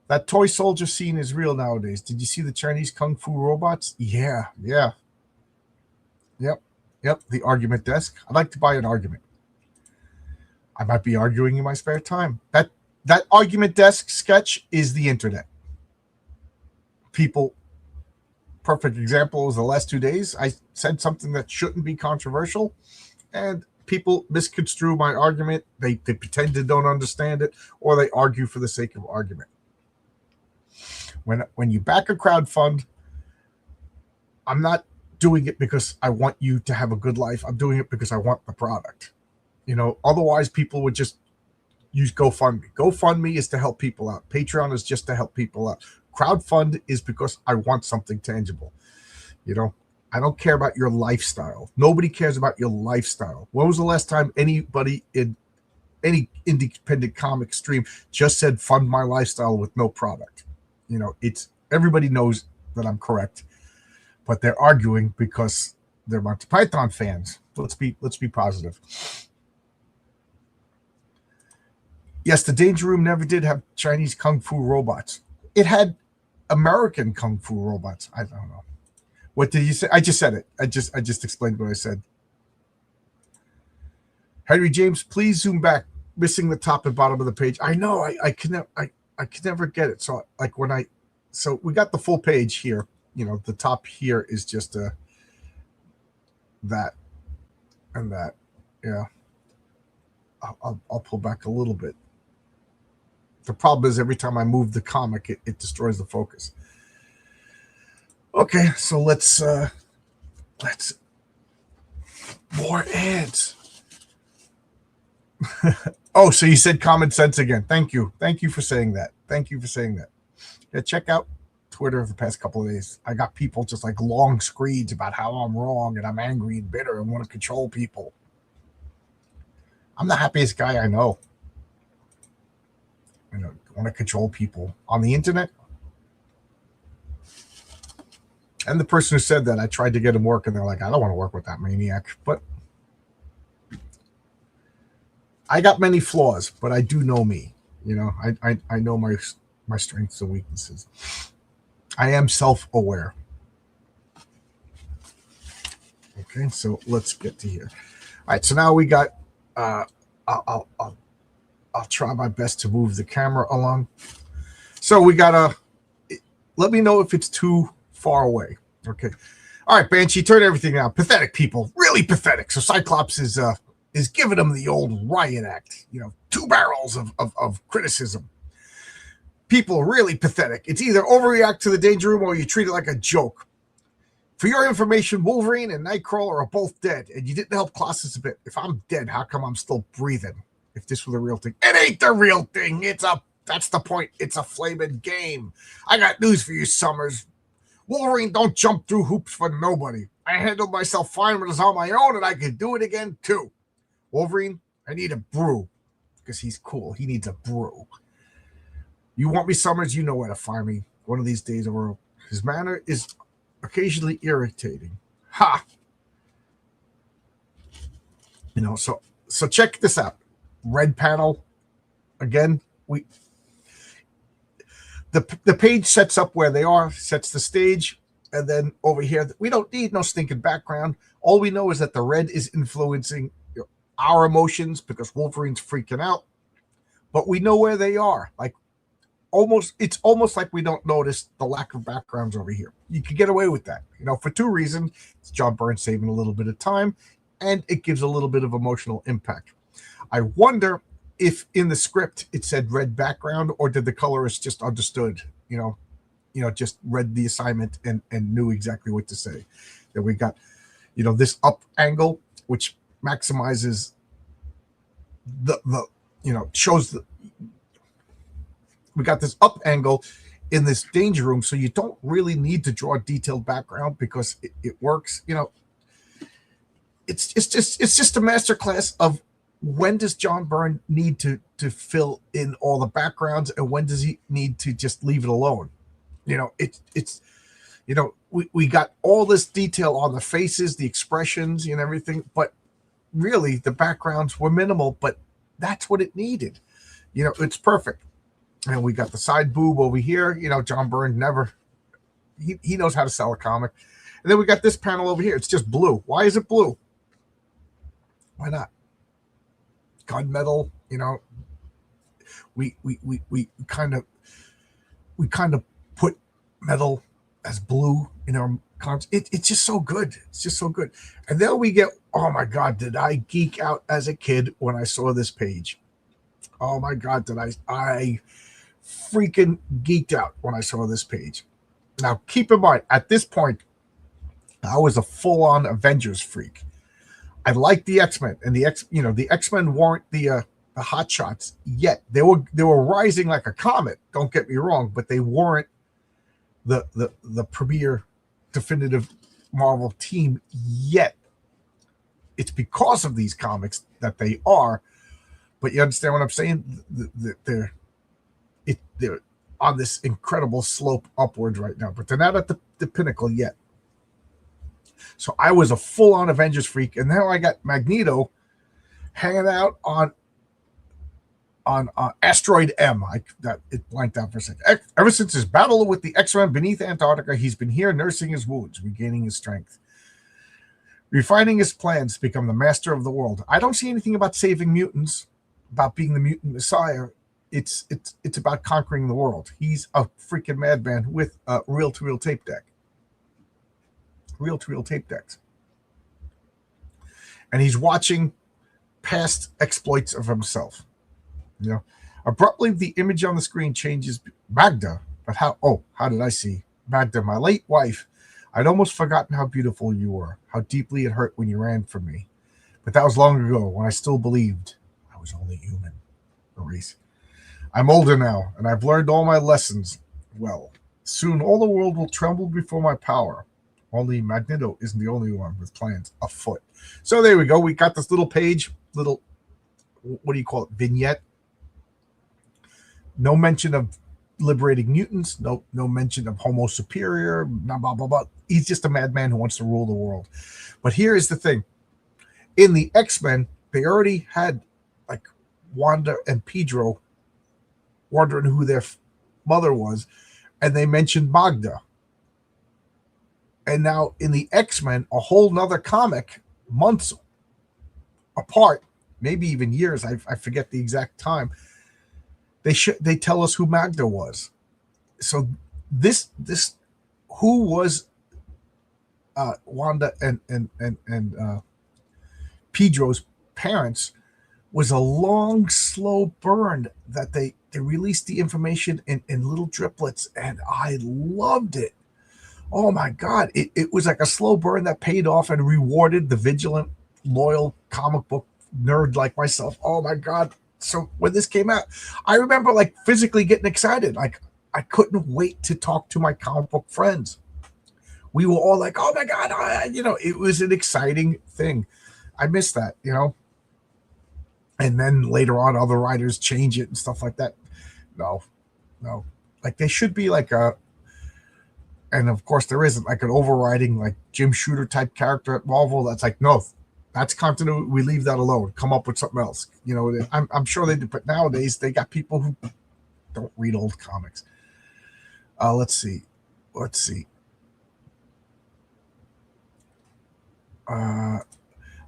That toy soldier scene is real nowadays. Did you see the Chinese kung fu robots? Yeah. Yep. The argument desk. I'd like to buy an argument. I might be arguing in my spare time. That argument desk sketch is the internet. People, perfect example was the last 2 days. I said something that shouldn't be controversial, and people misconstrue my argument. They pretend to don't understand it, or they argue for the sake of argument. When you back a crowdfund, I'm not doing it because I want you to have a good life. I'm doing it because I want the product. Otherwise people would just use GoFundMe. GoFundMe is to help people out. Patreon is just to help people out. Crowdfund is because I want something tangible. I don't care about your lifestyle. Nobody cares about your lifestyle. When was the last time anybody in any independent comic stream just said fund my lifestyle with no product? It's everybody knows that I'm correct, but they're arguing because they're Monty Python fans. Let's be positive. Yes, the Danger Room never did have Chinese kung fu robots. It had American kung fu robots. I don't know. What did you say? I just said it. I just explained what I said. Henry James, please zoom back. Missing the top and bottom of the page. I know. I can never get it. So so we got the full page here. The top here is just that and that. Yeah. I'll pull back a little bit. The problem is every time I move the comic, it destroys the focus. Okay, so let's more ads. Oh, so you said common sense again. Thank you for saying that. Yeah, check out Twitter the past couple of days. I got people just like long screeds about how I'm wrong and I'm angry and bitter and want to control people. I'm the happiest guy I know. Want to control people on the internet. And the person who said that, I tried to get him work, and they're like, I don't want to work with that maniac. But I got many flaws, but I do know me. I know my strengths and weaknesses. I am self-aware. Okay, so let's get to here. All right, so now we got. I'll try my best to move the camera along. So we got let me know if it's too far away. Okay. All right, Banshee, turn everything down. Pathetic people, really pathetic. So Cyclops is giving them the old riot act. 2 barrels of criticism. People really pathetic. It's either overreact to the Danger Room or you treat it like a joke. For your information, Wolverine and Nightcrawler are both dead, and you didn't help Colossus a bit. If I'm dead, how come I'm still breathing? If this were the real thing. It ain't the real thing. That's the point. It's a flaming game. I got news for you, Summers. Wolverine don't jump through hoops for nobody. I handled myself fine when I was on my own, and I could do it again, too. Wolverine, I need a brew. Because he's cool. He needs a brew. You want me, Summers? You know where to find me. One of these days, or his manner is occasionally irritating. Ha! So check this out. Red panel. Again, the page sets up where they are, sets the stage, and then over here, we don't need no stinking background. All we know is that the red is influencing our emotions because Wolverine's freaking out. But we know where they are. Like, it's almost like we don't notice the lack of backgrounds over here. You could get away with that, for two reasons. It's John Byrne saving a little bit of time, and it gives a little bit of emotional impact. I wonder if in the script it said red background, or did the colorist just understood, just read the assignment and knew exactly what to say. That we got, this up angle, which maximizes the shows we got this up angle in this danger room, so you don't really need to draw a detailed background because it works. It's just a masterclass of when does John Byrne need to fill in all the backgrounds, and when does he need to just leave it alone. We got all this detail on the faces, the expressions, and everything, but really the backgrounds were minimal, but that's what it needed. It's perfect. And we got the side boob over here. John Byrne he knows how to sell a comic. And then we got this panel over here. It's just blue. Why is it blue? Why not? Gunmetal, we kind of put metal as blue in our comics. It's just so good. It's just so good. And then we get, oh my God, did I geek out as a kid when I saw this page? Oh my God, did I freaking geeked out when I saw this page. Now, keep in mind, at this point, I was a full-on Avengers freak. I liked the X-Men, and the X-Men weren't the hot shots yet. They were rising like a comet. Don't get me wrong, but they weren't the premier definitive Marvel team yet. It's because of these comics that they are. But you understand what I'm saying? They're on this incredible slope upwards right now, but they're not at the pinnacle yet. So I was a full-on Avengers freak, and now I got Magneto hanging out on Asteroid M. It blanked out for a second. Ever since his battle with the X-Men beneath Antarctica, he's been here nursing his wounds, regaining his strength, refining his plans to become the master of the world. I don't see anything about saving mutants, about being the mutant messiah. It's about conquering the world. He's a freaking madman with a reel-to-reel tape deck. Reel-to-reel tape decks. And he's watching past exploits of himself. Abruptly, the image on the screen changes. Magda. But how did I see? Magda, my late wife. I'd almost forgotten how beautiful you were, how deeply it hurt when you ran from me. But that was long ago, when I still believed I was only human. Maurice. I'm older now, and I've learned all my lessons well. Soon all the world will tremble before my power. Only Magneto isn't the only one with plans afoot. So there we go. We got this little page, what do you call it, vignette. No mention of liberating mutants. No mention of Homo Superior. Blah, blah, blah, blah. He's just a madman who wants to rule the world. But here is the thing. In the X-Men, they already had like Wanda and Pedro wondering who their mother was, and they mentioned Magda. And now in the X-Men, a whole nother comic, months apart, maybe even years, I forget the exact time, they tell us who Magda was. So this who was Wanda and Pedro's parents was a long, slow burn that they released the information in little driplets, and I loved it. Oh my God. It was like a slow burn that paid off and rewarded the vigilant, loyal comic book nerd like myself. Oh my God. So when this came out, I remember like physically getting excited. Like I couldn't wait to talk to my comic book friends. We were all like, oh my God, it was an exciting thing. I miss that, And then later on, other writers change it and stuff like that. No. Like they should be like and of course there isn't like an overriding like Jim Shooter type character at Marvel that's like, no, that's continuity. We leave that alone. Come up with something else. I'm sure they do, but nowadays they got people who don't read old comics. Let's see.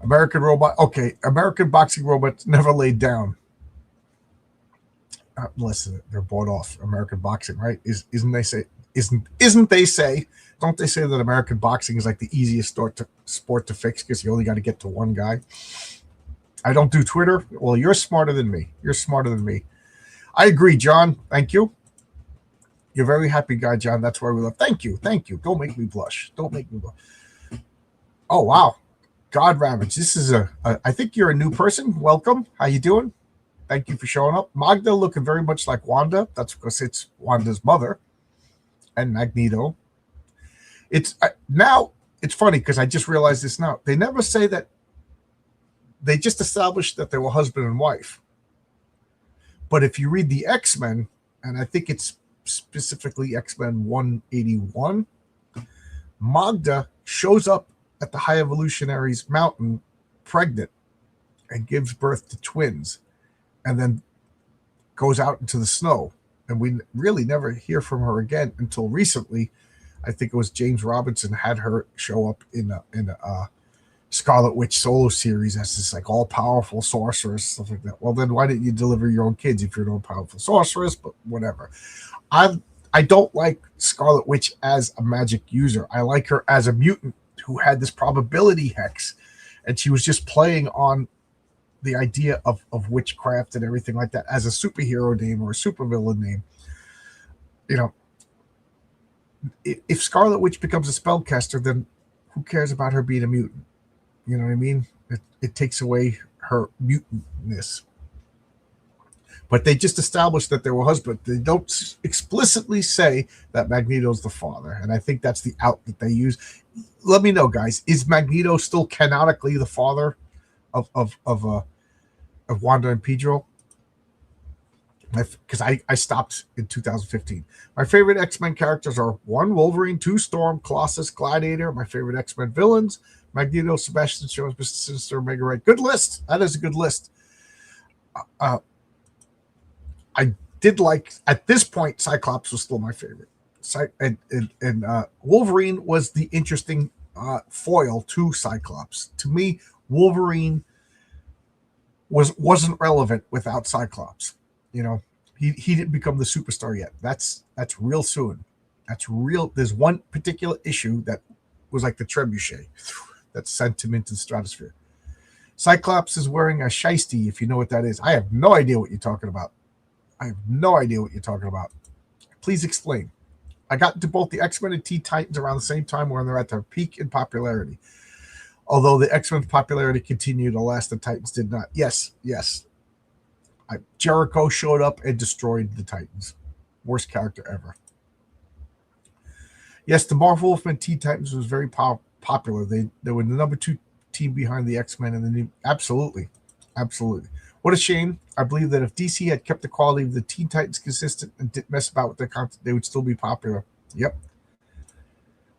American Robot. Okay, American Boxing Robots Never Laid Down. Listen, they're bought off American boxing, right? Isn't they say? Isn't they say? Don't they say that American boxing is like the easiest sport to fix because you only got to get to one guy? I don't do Twitter. Well, you're smarter than me. You're smarter than me. I agree, John. Thank you. You're a very happy guy, John. That's why we love. Thank you. Thank you. Don't make me blush. Don't make me blush. Oh, wow. God Ravage. This is I think you're a new person. Welcome. How you doing? Thank you for showing up. Magda looking very much like Wanda. That's because it's Wanda's mother and Magneto. Now it's funny because I just realized this now. They never say that. They just established that they were husband and wife. But if you read the X-Men, and I think it's specifically X-Men 181, Magda shows up at the High Evolutionaries Mountain pregnant and gives birth to twins and then goes out into the snow. And we really never hear from her again until recently. I think it was James Robinson had her show up in a Scarlet Witch solo series as this like all-powerful sorceress, stuff like that. Well, then why didn't you deliver your own kids if you're an all-powerful sorceress? But whatever. I don't like Scarlet Witch as a magic user. I like her as a mutant who had this probability hex, and she was just playing on the idea of witchcraft and everything like that as a superhero name or a supervillain name. You know, if Scarlet Witch becomes a spellcaster, then who cares about her being a mutant? You know what I mean? It takes away her mutantness. But they just established that they were husbands. They don't explicitly say that Magneto's the father, and I think that's the out that they use. Let me know, guys. Is Magneto still canonically the father of Wanda and Pedro? Because I stopped in 2015. My favorite X-Men characters are 1, Wolverine, 2, Storm, Colossus, Gladiator. My favorite X-Men villains: Magneto, Sebastian Jones, Mr. Sinister, Omega Red. Good list. That is a good list. I did like, at this point, Cyclops was still my favorite. And Wolverine was the interesting foil to Cyclops. To me, Wolverine wasn't relevant without Cyclops. You know, he didn't become the superstar yet. That's real soon. That's real. There's one particular issue that was like the trebuchet that sent him into the stratosphere. Cyclops is wearing a shiesty, if you know what that is. I have no idea what you're talking about. Please explain. I got into both the X-Men and Teen Titans around the same time when they're at their peak in popularity. Although the X-Men's popularity continued, alas, the Titans did not. Yes. Jericho showed up and destroyed the Titans. Worst character ever. Yes, the Marvel Wolfman Teen Titans was very popular. They were the number 2 team behind the X-Men and the new. Absolutely. What a shame. I believe that if DC had kept the quality of the Teen Titans consistent and didn't mess about with their content, they would still be popular. Yep.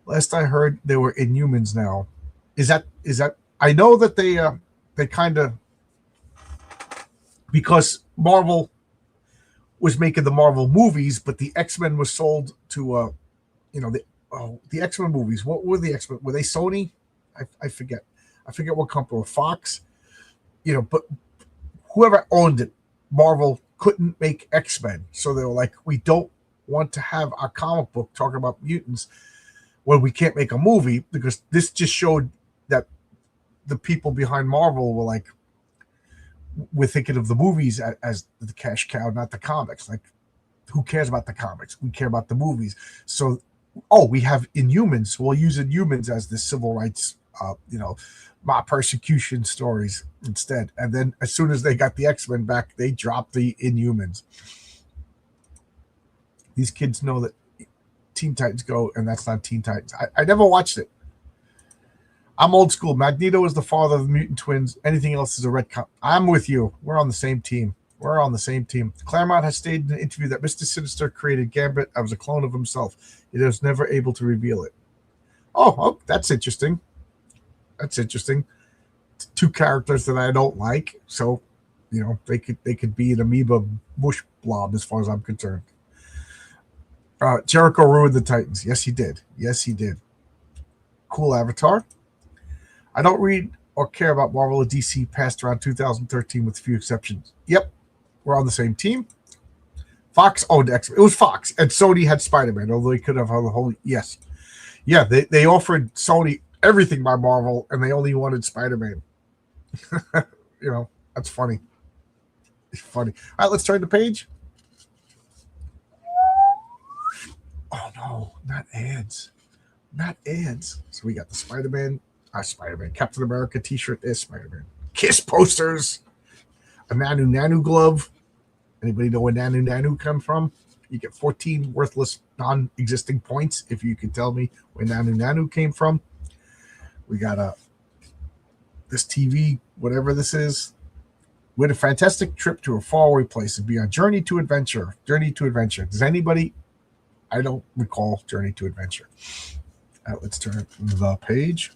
Last I heard, they were Inhumans now. Is that? I know that they kind of, because Marvel was making the Marvel movies, but the X-Men was sold to the X-Men movies. What were the X-Men? Were they Sony? I forget. I forget what company. Fox. But whoever owned it, Marvel couldn't make X-Men. So they were like, we don't want to have our comic book talking about mutants when we can't make a movie, because this just showed that the people behind Marvel were like, we're thinking of the movies as the cash cow, not the comics. Like, who cares about the comics? We care about the movies. So, we have Inhumans. We'll use Inhumans as the civil rights, my persecution stories instead. And then as soon as they got the X-Men back, they dropped the Inhumans. These kids know that Teen Titans Go, and that's not Teen Titans. I never watched it. I'm old school. Magneto is the father of the mutant twins. Anything else is a retcon. I'm with you. We're on the same team. Claremont has stated in an interview that Mr. Sinister created Gambit as a clone of himself. He was never able to reveal it. Oh, that's interesting. Two characters that I don't like, so they could be an amoeba mush blob as far as I'm concerned. Jericho ruined the Titans. Yes, he did. Cool avatar. I don't read or care about Marvel or DC past around 2013 with a few exceptions. Yep, we're on the same team. Fox owned X-Men. It was Fox, and Sony had Spider-Man, although they could have a whole, yes. Yeah, they offered Sony everything by Marvel, and they only wanted Spider-Man. That's funny. It's funny. All right, let's turn the page. Oh, no, not ads. Not ads. So we got the Spider-Man, Captain America t-shirt. There's Spider-Man. Kiss posters. A Nanu glove. Anybody know where Nanu come from? You get 14 worthless, non-existing points if you can tell me where Nanu came from. We got this TV, whatever this is. We had a fantastic trip to a faraway place. It'd be a journey to adventure. Journey to adventure. Does anybody? I don't recall Journey to Adventure. Let's turn the page.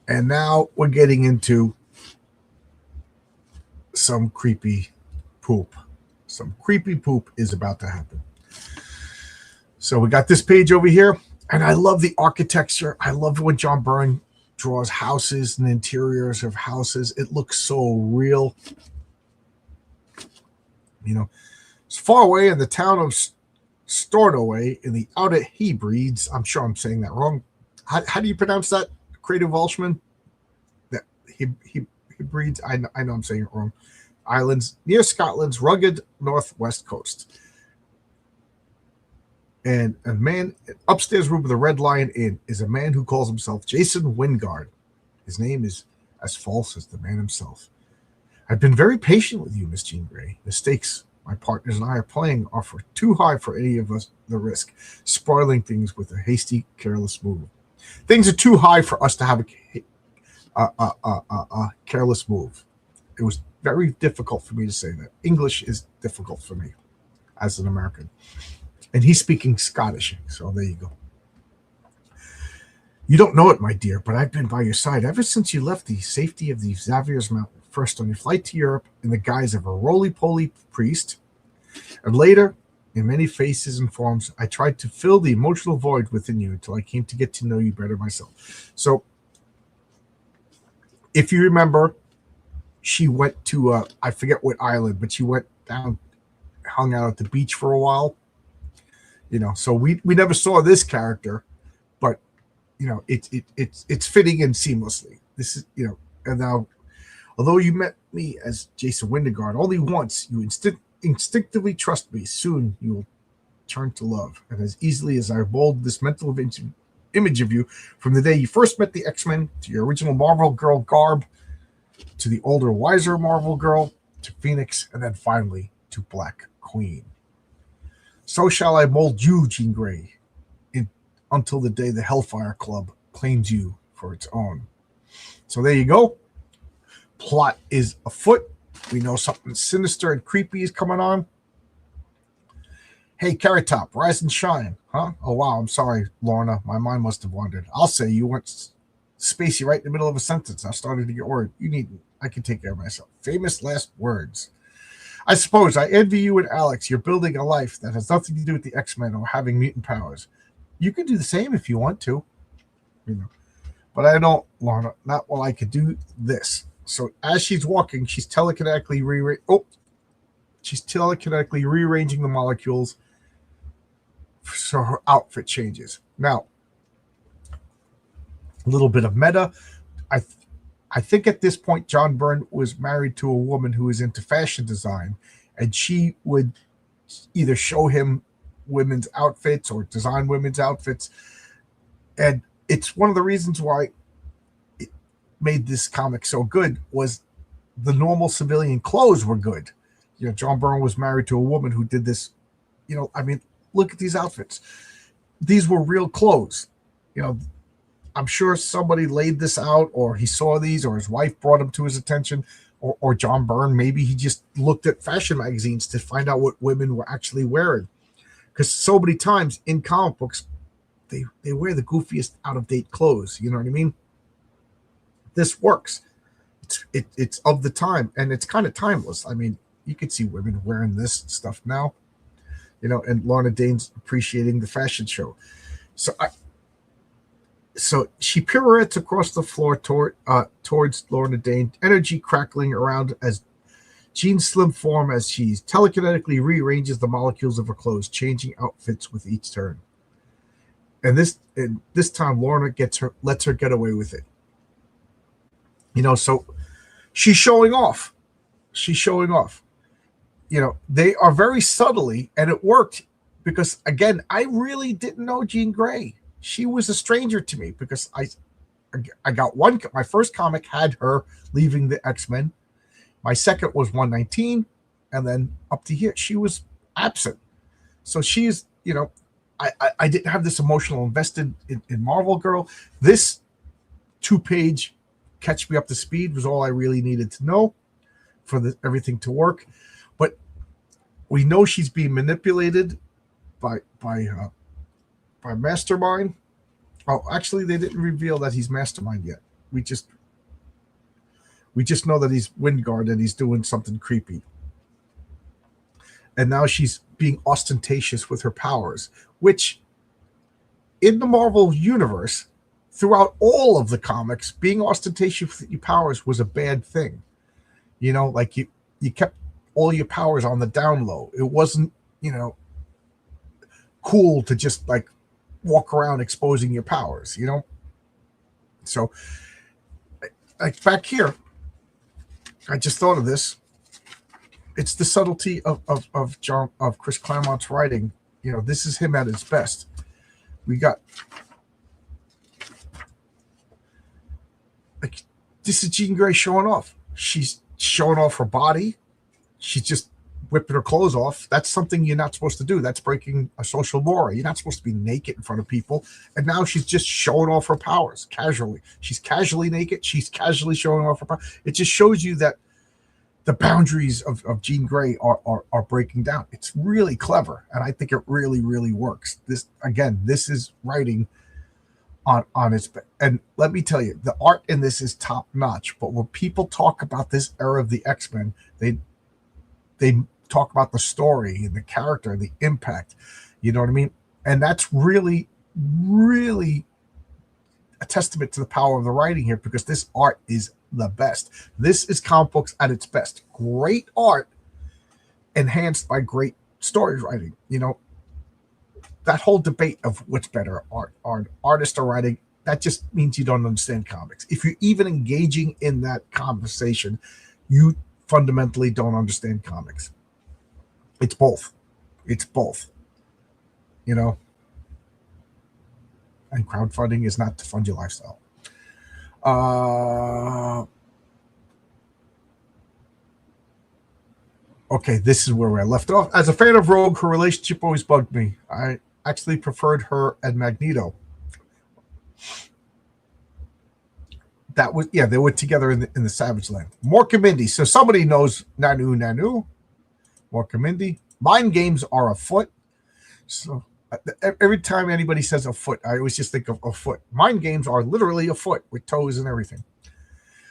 And now we're getting into some creepy poop. Some creepy poop is about to happen. So we got this page over here, and I love the architecture. I love when John Byrne draws houses and interiors of houses. It looks so real. It's far away in the town of Stornoway in the Outer Hebrides. I'm sure I'm saying that wrong. How do you pronounce that, Creative Welshman? That Hebrides. I know I'm saying it wrong. Islands near Scotland's rugged northwest coast. And a man, upstairs room of the Red Lion Inn, is a man who calls himself Jason Wingard. His name is as false as the man himself. I've been very patient with you, Miss Jean Grey. The stakes my partners and I are playing are too high for any of us the risk, spoiling things with a hasty, careless move. Things are too high for us to have a careless move. It was very difficult for me to say that. English is difficult for me as an American. And he's speaking Scottish, so there you go. You don't know it, my dear, but I've been by your side ever since you left the safety of the Xavier's Mountain. First on your flight to Europe in the guise of a roly-poly priest, and later, in many faces and forms, I tried to fill the emotional void within you until I came to get to know you better myself. So, if you remember, she went to, I forget what island, but she went down, hung out at the beach for a while. So we never saw this character, but, it's fitting in seamlessly. This is, and now, although you met me as Jason Wingard only once, you instinctively trust me. Soon you will turn to love. And as easily as I mold this mental image of you from the day you first met the X-Men to your original Marvel Girl garb, to the older, wiser Marvel Girl, to Phoenix, and then finally to Black Queen. So shall I mold you, Jean Grey, until the day the Hellfire Club claims you for its own. So there you go. Plot is afoot. We know something sinister and creepy is coming on. Hey, Carrot Top, rise and shine, huh? Oh, wow, I'm sorry, Lorna. My mind must have wandered. I'll say you went spacey right in the middle of a sentence. I started to get worried. You needn't. I can take care of myself. Famous last words. I suppose I envy you and Alex. You're building a life that has nothing to do with the X-Men or having mutant powers. You can do the same if you want to. But I don't, Lorna. Not while I could do this. So as she's walking, she's telekinetically rearranging the molecules so her outfit changes. Now, a little bit of meta. I think at this point, John Byrne was married to a woman who was into fashion design, and she would either show him women's outfits or design women's outfits. And it's one of the reasons why it made this comic so good was the normal civilian clothes were good. John Byrne was married to a woman who did this. Look at these outfits. These were real clothes. I'm sure somebody laid this out, or he saw these, or his wife brought them to his attention, or John Byrne, maybe he just looked at fashion magazines to find out what women were actually wearing. Because so many times in comic books, they wear the goofiest out-of-date clothes. You know what I mean? This works. It's of the time, and it's kind of timeless. I mean, you could see women wearing this stuff now, and Lorna Dane's appreciating the fashion show. So she pirouettes across the floor towards Lorna Dane, energy crackling around as Jean's slim form as she telekinetically rearranges the molecules of her clothes, changing outfits with each turn. And this time, Lorna lets her get away with it. So she's showing off. They are very subtly, and it worked because, again, I really didn't know Jean Grey. She was a stranger to me because I got my first comic had her leaving the X-Men. My second was 119, and then up to here, she was absent. So she's, I didn't have this emotional invested in Marvel Girl. This 2-page catch me up to speed was all I really needed to know for everything to work. But we know she's being manipulated by Mastermind. Oh, actually, they didn't reveal that he's Mastermind yet. We just know that he's Wingard and he's doing something creepy. And now she's being ostentatious with her powers, which in the Marvel universe, throughout all of the comics, being ostentatious with your powers was a bad thing. Like you kept all your powers on the down low. It wasn't, cool to just like walk around exposing your powers, So like back here, I just thought of this. It's the subtlety of Chris Claremont's writing. This is him at his best. We got like this is Jean Grey showing off. She's showing off her body. She's just whipping her clothes off. That's something you're not supposed to do. That's breaking a social mora. You're not supposed to be naked in front of people. And now she's just showing off her powers casually. She's casually naked. She's casually showing off her powers. It just shows you that the boundaries of Jean Grey are breaking down. It's really clever, and I think it really, really works. This is writing on its, and let me tell you, the art in this is top notch. But when people talk about this era of the X-Men, they talk about the story and the character and the impact. You know what I mean? And that's really, really a testament to the power of the writing here, because this art is the best. This is comic books at its best. Great art enhanced by great story writing. That whole debate of what's better, artist or writing, that just means you don't understand comics. If you're even engaging in that conversation, you fundamentally don't understand comics. It's both. And crowdfunding is not to fund your lifestyle. Okay, this is where I left off. As a fan of Rogue, her relationship always bugged me. I actually preferred her and Magneto. They were together in the Savage Land. Mork and Mindy. So somebody knows Nanu. Mork and Mindy. Mind games are afoot. So every time anybody says afoot, I always just think of a foot. Mind games are literally afoot with toes and everything.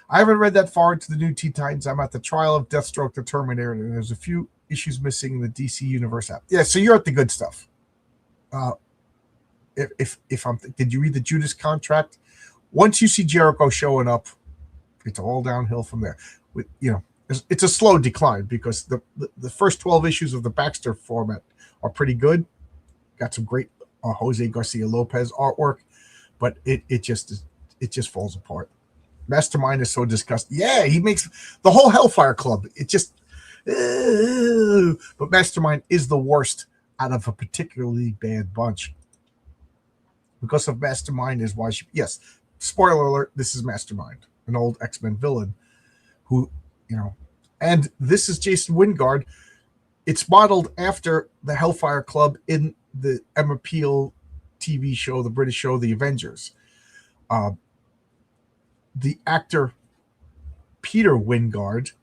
I haven't read that far into the new Teen Titans. I'm at the trial of Deathstroke the Terminator, and there's a few issues missing in the DC Universe app. Yeah, so you're at the good stuff. Did you read the Judas Contract? Once you see Jericho showing up, it's all downhill from there. It's a slow decline because the first 12 issues of the Baxter format are pretty good. Got some great Jose Garcia Lopez artwork, but it just falls apart. Mastermind is so disgusting. Yeah, he makes the whole Hellfire Club. It just, but Mastermind is the worst out of a particularly bad bunch. Because of Mastermind is why yes, spoiler alert, this is Mastermind, an old X-Men villain who, and this is Jason Wingard. It's modeled after the Hellfire Club in the Emma Peel TV show, the British show, The Avengers. The actor Peter Wingard,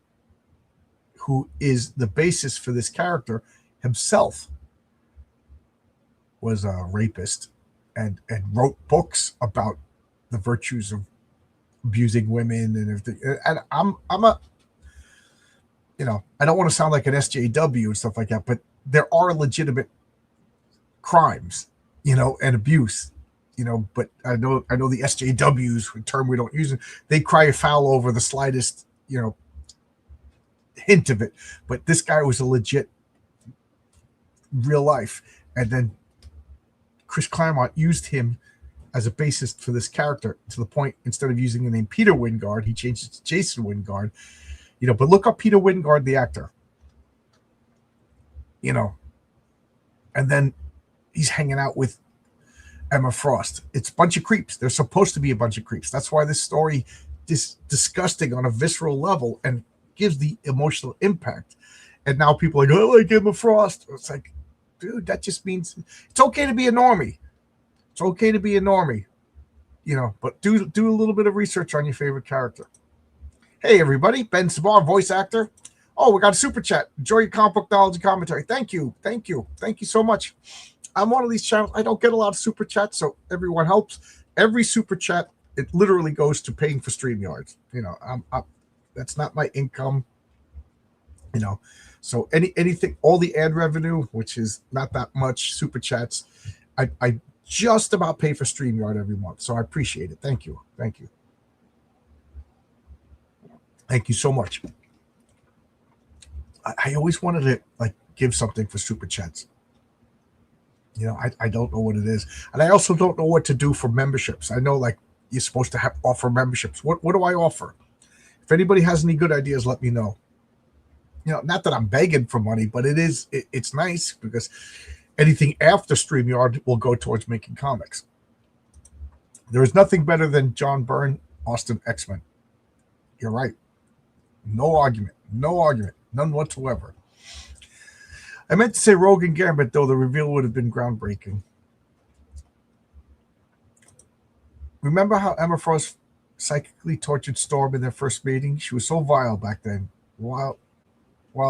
who is the basis for this character, himself was a rapist and wrote books about the virtues of abusing women and everything. And I'm a, I don't want to sound like an SJW and stuff like that, but there are legitimate crimes, and abuse. But I know the SJWs, a term we don't use, they cry foul over the slightest, hint of it, but this guy was a legit real life. And then Chris Claremont used him as a basis for this character to the point, instead of using the name Peter Wyngarde, he changed it to Jason Wyngarde. But look up Peter Wyngarde, the actor. And then he's hanging out with Emma Frost. It's a bunch of creeps. They're supposed to be a bunch of creeps. That's why this story is disgusting on a visceral level and gives the emotional impact. And now people are like, I like Emma Frost. It's like, dude, that just means it's okay to be a normie. It's okay to be a normie, but do a little bit of research on your favorite character. Hey, everybody. Ben Sabar, voice actor. Oh, we got a super chat. Enjoy your comic book knowledge and commentary. Thank you. Thank you. Thank you so much. I'm one of these channels. I don't get a lot of super chats, so everyone helps. Every super chat, it literally goes to paying for StreamYards. That's not my income. So anything, all the ad revenue, which is not that much, super chats, I just about pay for StreamYard every month. So I appreciate it. Thank you. Thank you. Thank you so much. I always wanted to give something for super chats. I don't know what it is. And I also don't know what to do for memberships. I know you're supposed to offer memberships. What do I offer? If anybody has any good ideas, let me know. Not that I'm begging for money, but it's nice because anything after StreamYard will go towards making comics. There is nothing better than John Byrne, Austin X-Men. You're right. No argument. None whatsoever. I meant to say Rogue and Gambit, though the reveal would have been groundbreaking. Remember how Emma Frost psychically tortured Storm in their first meeting? She was so vile back then. While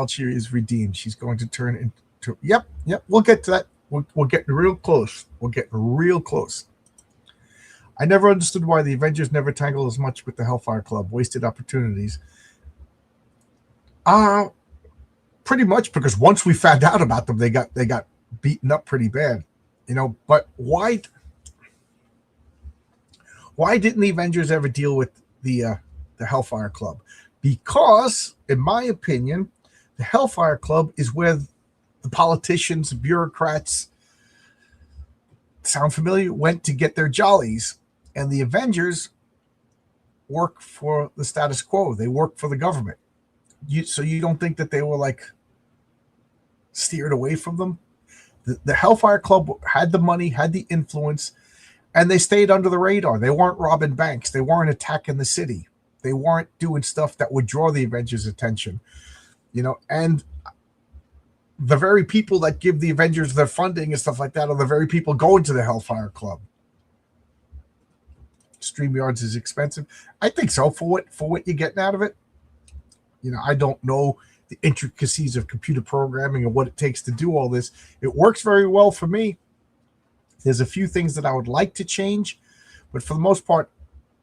she is redeemed, she's going to turn into... Yep. We'll get to that. We're getting real close. I never understood why the Avengers never tangled as much with the Hellfire Club. Wasted opportunities. Pretty much because once we found out about them, they got beaten up pretty bad, But why didn't the Avengers ever deal with the Hellfire Club? Because, in my opinion, the Hellfire Club is where the politicians, bureaucrats, sound familiar, went to get their jollies, and the Avengers work for the status quo. They work for the government. So you don't think that they were steered away from them? The Hellfire Club had the money, had the influence, and they stayed under the radar. They weren't robbing banks. They weren't attacking the city. They weren't doing stuff that would draw the Avengers' attention. And the very people that give the Avengers their funding and stuff like that are the very people going to the Hellfire Club. StreamYards is expensive. I think so for what you're getting out of it. I don't know the intricacies of computer programming and what it takes to do all this. It works very well for me. There's a few things that I would like to change, but for the most part,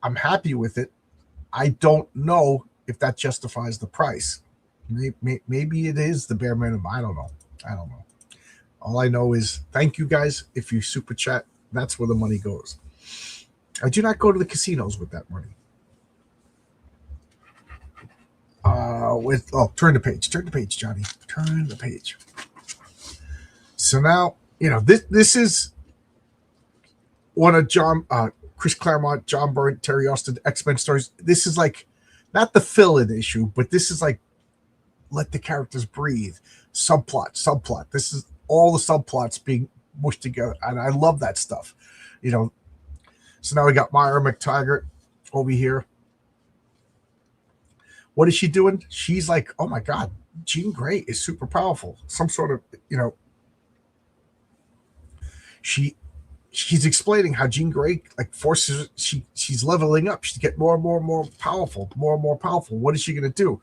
I'm happy with it. I don't know if that justifies the price. Maybe it is the bare minimum. I don't know. All I know is thank you guys. If you super chat, that's where the money goes. I do not go to the casinos with that money. Turn the page, Johnny. Turn the page. So now, this is one of Chris Claremont, John Byrne, Terry Austin, X-Men stories. This is not the fill-in issue, but this is let the characters breathe. Subplot. This is all the subplots being mushed together, and I love that stuff. So now we got Myra McTaggart over here. What is she doing? She's like, oh my God, Jean Grey is super powerful. Some sort of, she's explaining how Jean Grey forces she's leveling up. She's getting more and more powerful, more and more powerful. What is she going to do?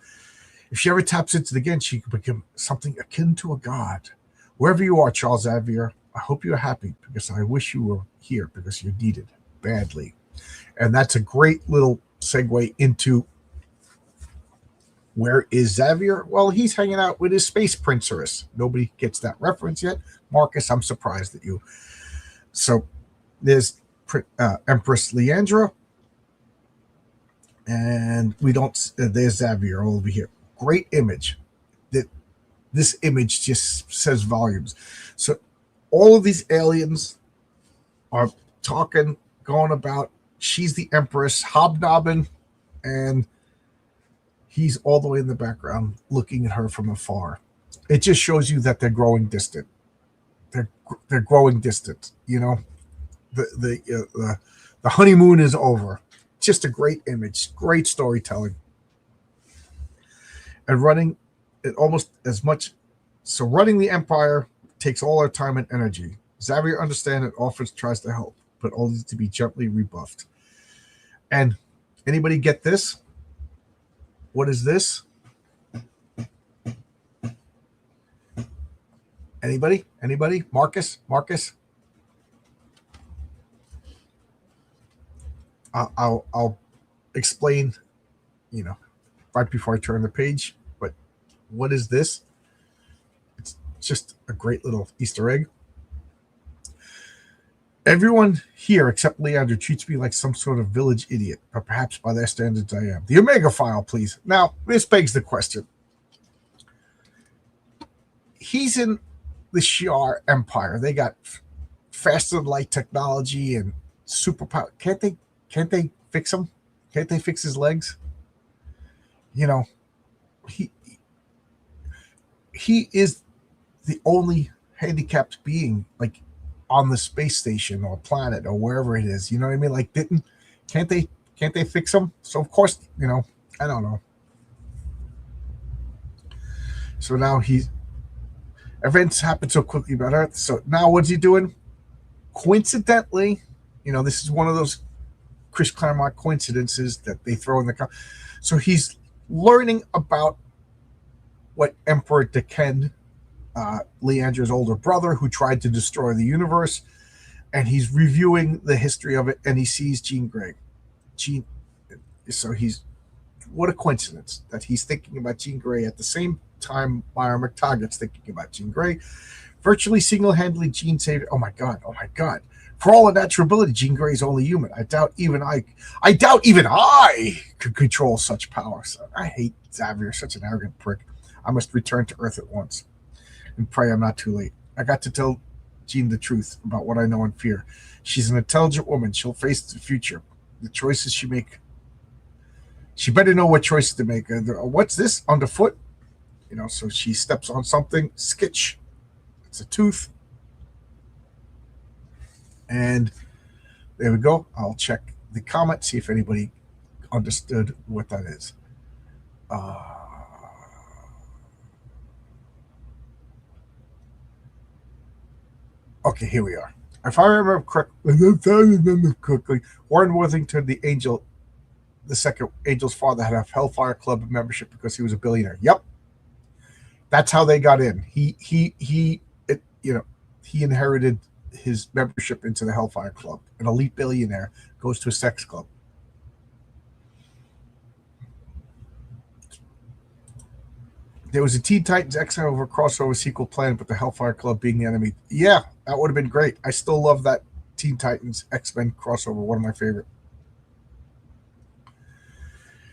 If she ever taps into it again, she could become something akin to a god. Wherever you are, Charles Xavier, I hope you're happy because I wish you were here because you're needed badly. And that's a great little segue into where is Xavier? Well, he's hanging out with his space princess. Nobody gets that reference yet. Marcus, I'm surprised at you. So there's Empress Leandra. And we don't, there's Xavier over here. great image. That this image just says volumes. So all of these aliens are talking, going about. She's the Empress, hobnobbing, and he's all the way in the background looking at her from afar. It just shows you that they're growing distant. They're growing distant. You know, the honeymoon is over. Just a great image, great storytelling, and running it almost as much. So running the empire takes all our time and energy. Xavier understands and often tries to help, but only to be gently rebuffed. And anybody get this? What is this? Anybody? Anybody? Marcus? Marcus? I'll explain, right before I turn the page. But what is this? It's just a great little Easter egg. Everyone here except Leander treats me like some sort of village idiot, but perhaps by their standards I am. The Omega file, please. Now, this begs the question. He's in the Shi'ar Empire. They got faster than light technology and superpower. Can't they fix him? Can't they fix his legs? He is the only handicapped being, like, on the space station or planet or wherever it is. You know what I mean? Like, can't they fix him? So of course, I don't know. So now events happen so quickly about Earth. So now what's he doing? Coincidentally, this is one of those Chris Claremont coincidences that they throw in the. So he's learning about what Emperor Deken, Leander's older brother, who tried to destroy the universe, and he's reviewing the history of it, and he sees Jean Grey. So what a coincidence that he's thinking about Jean Grey at the same time Myra McTaggart's thinking about Jean Grey. Virtually single-handedly, Jean saved. Oh my God! For all of natural ability, Jean Grey is only human. I doubt even I could control such power. So I hate Xavier, such an arrogant prick. I must return to Earth at once and pray I'm not too late. I got to tell Jean the truth about what I know and fear. She's an intelligent woman. She'll face the future. The choices she make. She better know what choices to make. What's this underfoot? So she steps on something. Skitch. It's a tooth. And there we go. I'll check the comment, see if anybody understood what that is. Okay, here we are. If I remember correctly, Warren Worthington, the second Angel's father, had a Hellfire Club membership because he was a billionaire. Yep, that's how they got in. He inherited his membership into the Hellfire Club. An elite billionaire goes to a sex club. There was a Teen Titans X-Men crossover sequel planned, but the Hellfire Club being the enemy. Yeah, that would have been great. I still love that Teen Titans X-Men crossover. One of my favorite.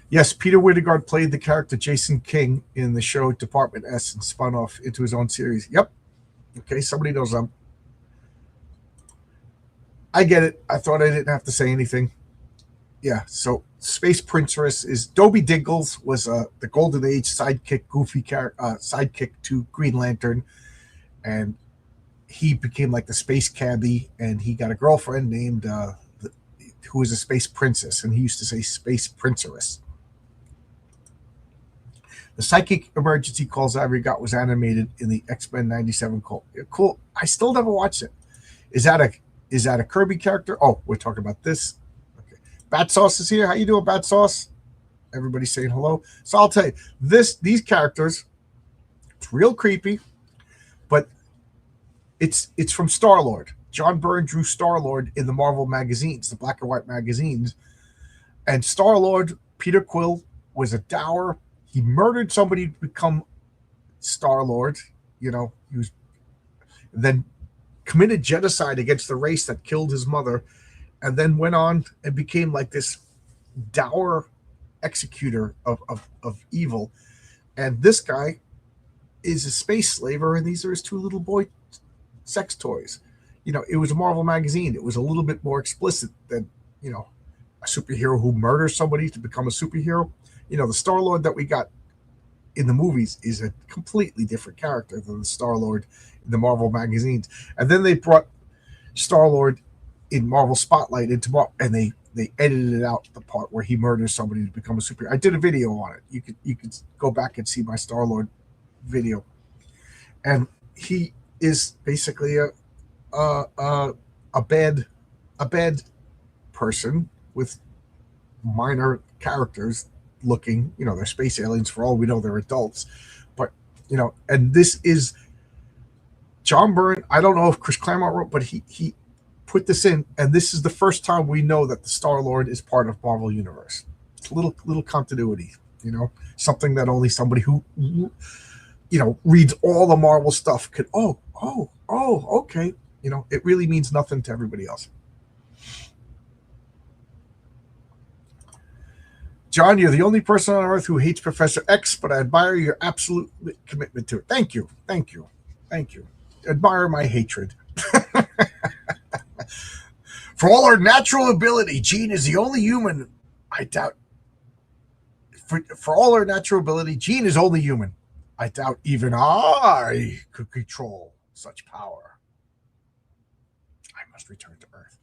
Yes, Peter Wyngarde played the character Jason King in the show Department S and spun off into his own series. Yep. Okay, somebody knows them. I get it. I thought I didn't have to say anything. Yeah, so Space Princess is Dobie Diggles was the Golden Age sidekick, goofy sidekick to Green Lantern, and he became like the space cabbie, and he got a girlfriend named who was a space princess, and he used to say Space Princess. The psychic emergency call Xavier got was animated in the X-Men 97 call. Cool. I still never watched it. Is that a Kirby character? Oh, we're talking about this. Okay. Bat Sauce is here. How you doing, Bat Sauce? Everybody's saying hello. So I'll tell you, these characters, it's real creepy, but it's from Star-Lord. John Byrne drew Star-Lord in the Marvel magazines, the black and white magazines. And Star-Lord, Peter Quill, was a dour. He murdered somebody to become Star-Lord. He was then committed genocide against the race that killed his mother, and then went on and became like this dour executor of evil. And this guy is a space slaver, and these are his two little boy sex toys. It was a Marvel magazine. It was a little bit more explicit than, a superhero who murders somebody to become a superhero. The Star-Lord that we got in the movies is a completely different character than the Star-Lord in the Marvel magazines. And then they brought Star-Lord in Marvel Spotlight into Marvel, and they edited out the part where he murders somebody to become a superhero. I did a video on it. You could go back and see my Star-Lord video. And he is basically a bad person with minor characters looking. They're space aliens. For all we know, they're adults. But and this is John Byrne. I don't know if Chris Claremont wrote, but he put this in, and this is the first time we know that the Star-Lord is part of Marvel Universe. It's a little continuity. Something that only somebody who reads all the Marvel stuff could. Oh, okay. It really means nothing to everybody else. John, you're the only person on earth who hates Professor X, but I admire your absolute commitment to it. Thank you. Admire my hatred. For all her natural ability, Jean is the only human. I doubt. For all her natural ability, Jean is only human. I doubt even I could control such power. I must return to Earth.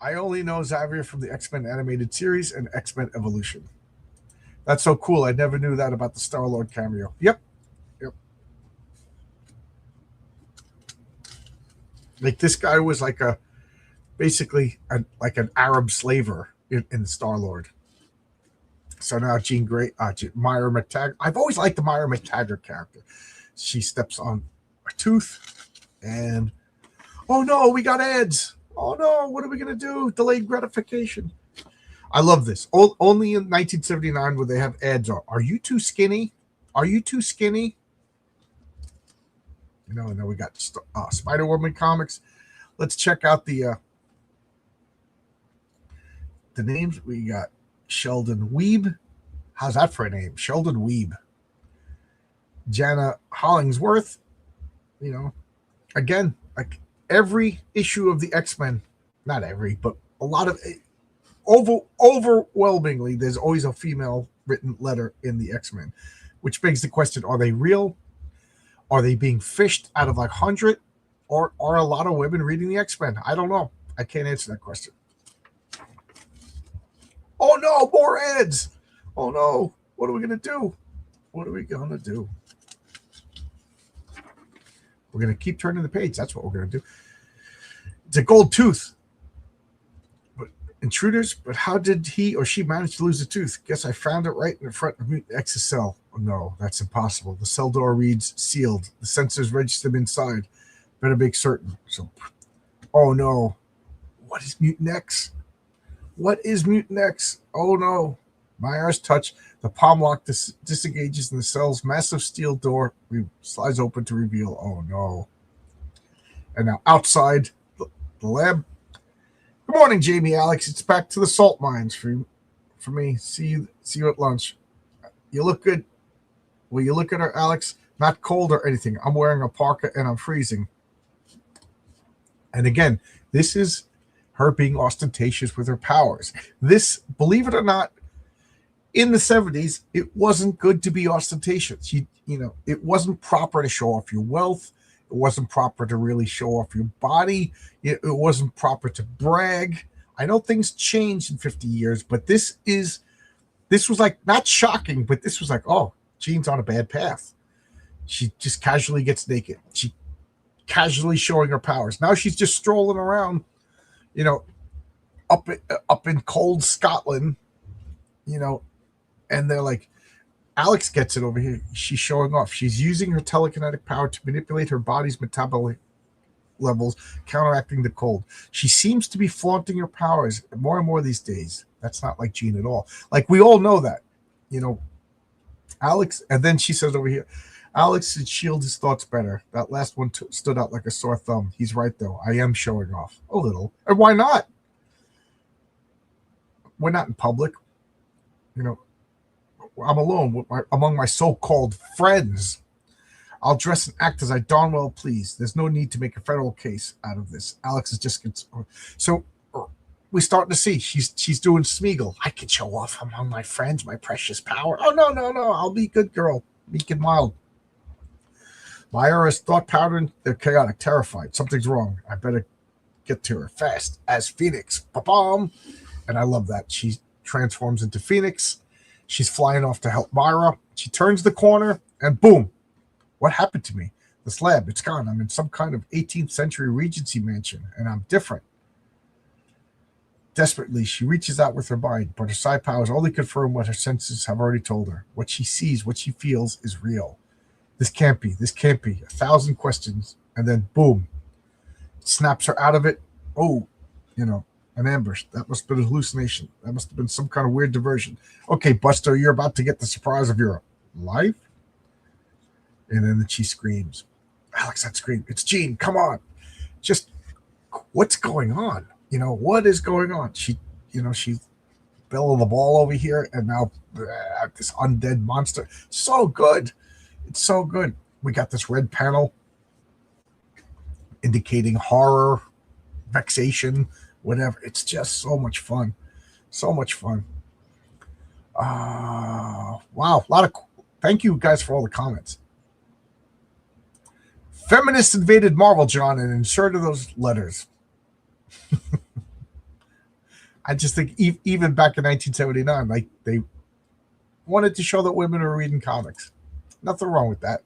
I only know Xavier from the X-Men animated series and X-Men Evolution. That's so cool. I never knew that about the Star-Lord cameo. Yep. Like, this guy was basically an Arab slaver in Star-Lord. So now Jean Grey, Myra McTaggart. I've always liked the Myra McTaggart character. She steps on a tooth, and oh no, we got ads. Oh no, what are we gonna do? Delayed gratification. I love this. Only in 1979 would they have ads on. Are you too skinny? Are you too skinny? And then we got Spider-Woman comics. Let's check out the names. We got Sheldon Weeb. How's that for a name? Sheldon Weeb. Jana Hollingsworth. Again, like every issue of the X-Men, not every, but a lot of overwhelmingly, there's always a female written letter in the X-Men, which begs the question: are they real? Are they being fished out of 100? Or are a lot of women reading the X-Men? I don't know. I can't answer that question. Oh no, more ads. Oh no. What are we going to do? We're going to keep turning the page. That's what we're going to do. It's a gold tooth. But intruders, but how did he or she manage to lose a tooth? Guess I found it right in the front of Mutant X's cell. Oh, no, that's impossible. The cell door reads sealed. The sensors register them inside. Better make certain. So, oh no. What is Mutant X? Oh no. Myra's touch. The palm lock disengages and the cell's massive steel door slides open to reveal. Oh no. And now outside the lab. Good morning, Jamie, Alex. It's back to the salt mines for me. See you at lunch. You look good. Will you look at her, Alex? Not cold or anything. I'm wearing a parka and I'm freezing. And again, this is her being ostentatious with her powers. This, believe it or not, in the 70s, it wasn't good to be ostentatious. It wasn't proper to show off your wealth. It wasn't proper to really show off your body. It wasn't proper to brag. I know things changed in 50 years, but this was not shocking, but this was oh, Jean's on a bad path. She just casually gets naked. She casually showing her powers. Now she's just strolling around, up in cold Scotland, and they're like, Alex gets it over here. She's showing off. She's using her telekinetic power to manipulate her body's metabolic levels, counteracting the cold. She seems to be flaunting her powers more and more these days. That's not like Jean at all. We all know that, Alex. And then she says over here, Alex should shield his thoughts better. That last one stood out like a sore thumb. He's right, though. I am showing off a little. And why not? We're not in public. You know, I'm alone among my so-called friends. I'll dress and act as I darn well please. There's no need to make a federal case out of this. Alex is just so we're starting to see she's doing Smeagol. I can show off among my friends my precious power. Oh no! I'll be good girl, meek and mild. Myra is thought pattern. They're chaotic, terrified. Something's wrong. I better get to her fast as Phoenix. Ba-bam! And I love that. She transforms into Phoenix. She's flying off to help Myra. She turns the corner and boom. What happened to me? The slab, it's gone. I'm in some kind of 18th century Regency mansion and I'm different. Desperately, she reaches out with her mind, but her psi powers only confirm what her senses have already told her. What she sees, what she feels is real. This can't be. 1,000 questions. And then boom. Snaps her out of it. Oh, an ambush. That must have been a hallucination. That must have been some kind of weird diversion. Okay, Buster, you're about to get the surprise of your life. And then she screams. Alex, that scream. It's Jean. Come on. Just what's going on? What is going on? She's Bill the ball over here, and now this undead monster. So good. It's so good. We got this red panel indicating horror, vexation, whatever. It's just so much fun. So much fun. Wow. Thank you guys for all the comments. Feminists invaded Marvel, John, and inserted those letters. I just think even back in 1979, like they wanted to show that women are reading comics. Nothing wrong with that.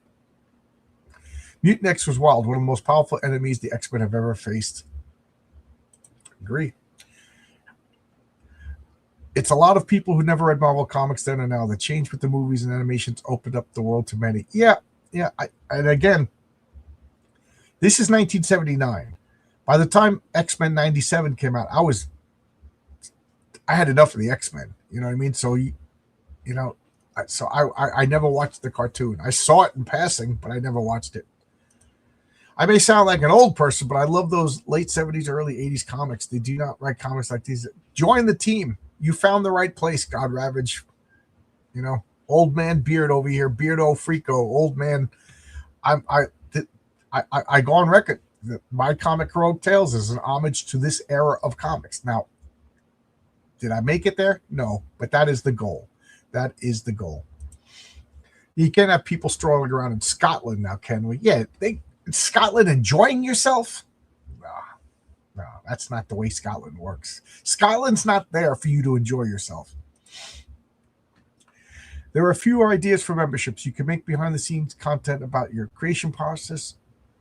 Mutant X was wild, one of the most powerful enemies the X-Men have ever faced. Agree. It's a lot of people who never read Marvel comics then and now. The change with the movies and animations opened up the world to many. Yeah. And again, this is 1979. By the time X-Men 97 came out, I had enough of the X-Men. You know what I mean? So, I never watched the cartoon. I saw it in passing, but I never watched it. I may sound like an old person, but I love those late 70s, early 80s comics. They do not write comics like these. Join the team. You found the right place, God Ravage. Old man Beard over here, Beardo Freako, old man. I go on record that my comic Heroic Tales is an homage to this era of comics. Now, did I make it there? No, but that is the goal. That is the goal. You can't have people strolling around in Scotland now, can we? Yeah, Scotland enjoying yourself? No, that's not the way Scotland works. Scotland's not there for you to enjoy yourself. There are a few ideas for memberships. You can make behind-the-scenes content about your creation process,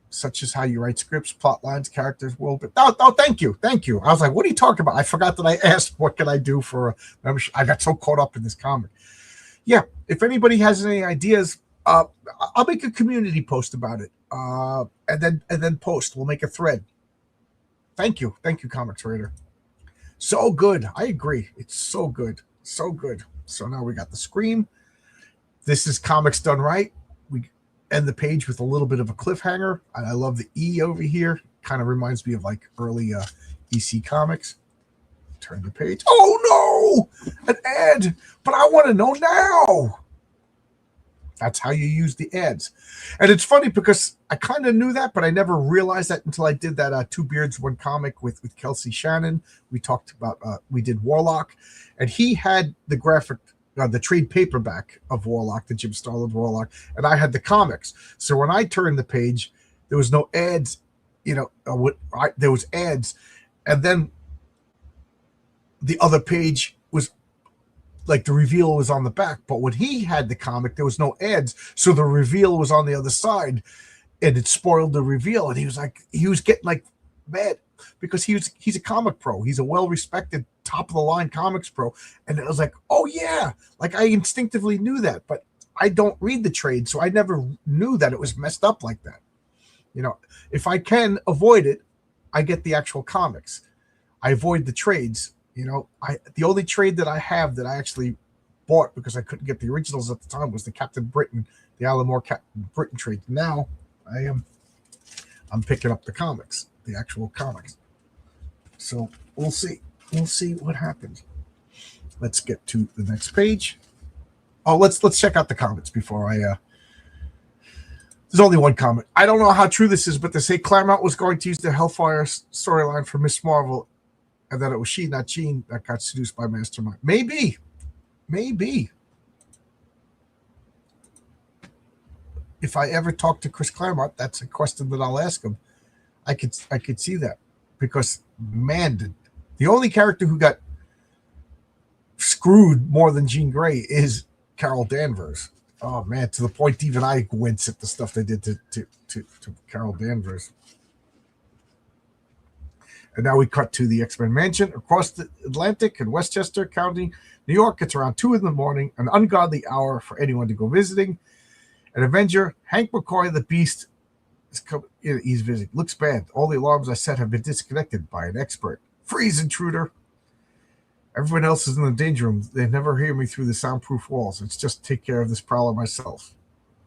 such as how you write scripts, plot lines, characters, world. Oh, thank you. I was like, what are you talking about? I forgot that I asked, what can I do for a membership? I got so caught up in this comic. Yeah, if anybody has any ideas, I'll make a community post about it, and then post. We'll make a thread. Thank you, Comics Raider. So good. I agree. It's so good. So now we got the Scream. This is Comics Done Right. We end the page with a little bit of a cliffhanger. And I love the E over here. Kind of reminds me of like early EC Comics. Turn the page. Oh no! An ad! But I want to know now. That's how you use the ads. And it's funny because I kind of knew that, but I never realized that until I did that Two Beards, One Comic with Kelsey Shannon. We talked about, we did Warlock, and he had the graphic, the trade paperback of Warlock, the Jim Starlin Warlock, and I had the comics. So when I turned the page, there was no ads, there was ads. And then the other page was like the reveal was on the back, but when he had the comic, there was no ads, so the reveal was on the other side, and it spoiled the reveal. And he was getting like mad because he's a comic pro, he's a well-respected, top-of-the-line comics pro, and it was like, oh yeah, like I instinctively knew that, but I don't read the trade, so I never knew that it was messed up like that. If I can avoid it, I get the actual comics. I avoid the trades. The only trade that I have that I actually bought because I couldn't get the originals at the time was the Captain Britain, the Alan Moore Captain Britain trade. Now I'm picking up the comics, the actual comics. So we'll see what happens. Let's get to the next page. Oh, let's check out the comments before I. There's only one comment. I don't know how true this is, but they say Claremont was going to use the Hellfire storyline for Miss Marvel, and that it was she, not Jean, that got seduced by Mastermind. Maybe. If I ever talk to Chris Claremont, that's a question that I'll ask him. I could see that, because man, the only character who got screwed more than Jean Grey is Carol Danvers. Oh man, to the point even I wince at the stuff they did to Carol Danvers. And now we cut to the X-Men mansion across the Atlantic in Westchester County, New York. It's around 2 a.m, an ungodly hour for anyone to go visiting. An Avenger, Hank McCoy, the Beast, he's visiting. Looks bad. All the alarms I set have been disconnected by an expert. Freeze, intruder. Everyone else is in the danger room. They never hear me through the soundproof walls. It's just take care of this prowler myself.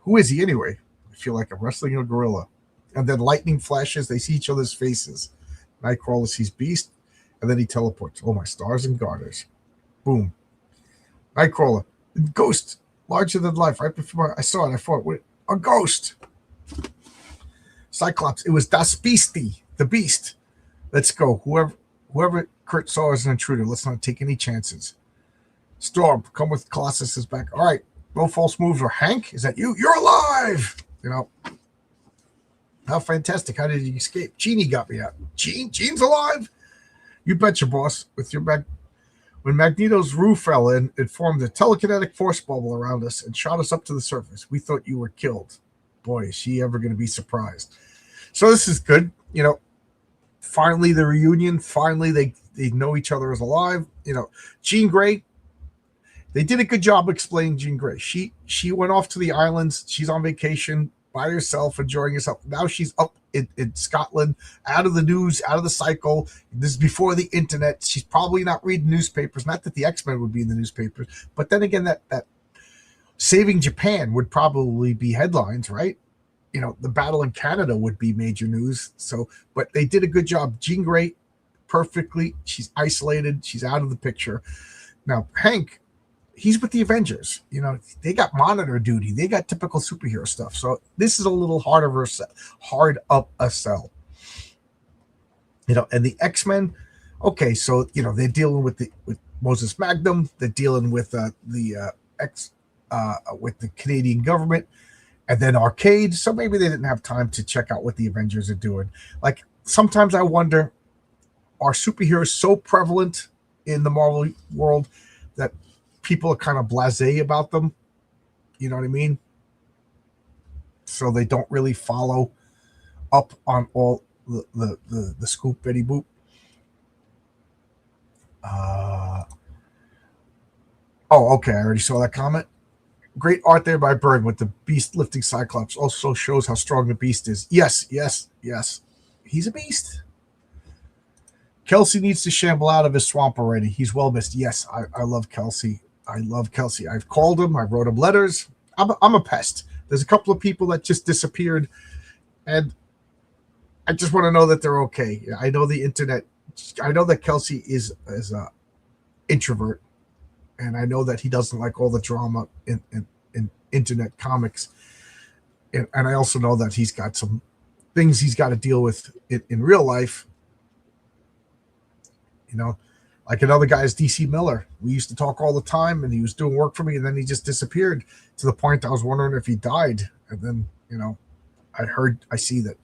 Who is he anyway? I feel like I'm wrestling a gorilla. And then lightning flashes. They see each other's faces. Nightcrawler sees Beast, and then he teleports. Oh, my stars and garters. Boom. Nightcrawler. Ghost. Larger than life. Right before I saw it, I thought, wait, a ghost. Cyclops. It was Das Beastie. The Beast. Let's go. Whoever Kurt saw as an intruder. Let's not take any chances. Storm. Come with Colossus is back. All right. No false moves. Or Hank, is that you? You're alive. You know. How fantastic. How did you escape? Genie got me out. Gene's alive? You betcha, boss. With your back. When Magneto's roof fell in, it formed a telekinetic force bubble around us and shot us up to the surface. We thought you were killed. Boy, is she ever going to be surprised. So this is good. You know, finally the reunion. Finally they know each other as alive. You know, Jean Grey, they did a good job explaining Jean Grey. She went off to the islands. She's on vacation by herself, enjoying herself. Now she's up in Scotland, out of the news, out of the cycle. This is before the internet. She's probably not reading newspapers. Not that the X-Men would be in the newspapers, but then again, that saving Japan would probably be headlines, right? You know, the battle in Canada would be major news. So, but they did a good job. Jean Grey, perfectly. She's isolated. She's out of the picture. Now, Hank, he's with the Avengers. You know, they got monitor duty. They got typical superhero stuff. So this is a little hard up a sell. You know, and the X-Men, okay, so you know they're dealing with Moses Magnum. They're dealing with with the Canadian government, and then Arcade. So maybe they didn't have time to check out what the Avengers are doing. Like sometimes I wonder, are superheroes so prevalent in the Marvel world that people are kind of blasé about them? You know what I mean? So they don't really follow up on all the scoop, Betty Boop. Oh, okay. I already saw that comment. Great art there by Bird with the Beast lifting Cyclops. Also shows how strong the Beast is. Yes. He's a beast. Kelsey needs to shamble out of his swamp already. He's well missed. Yes, I love Kelsey. I've called him. I wrote him letters. I'm a pest. There's a couple of people that just disappeared, and I just want to know that they're okay. I know the internet. I know that Kelsey is a introvert, and I know that he doesn't like all the drama in internet comics. And I also know that he's got some things he's got to deal with in real life. You know, like another guy is DC Miller. We used to talk all the time, and he was doing work for me, and then he just disappeared to the point I was wondering if he died. And then, you know, I see that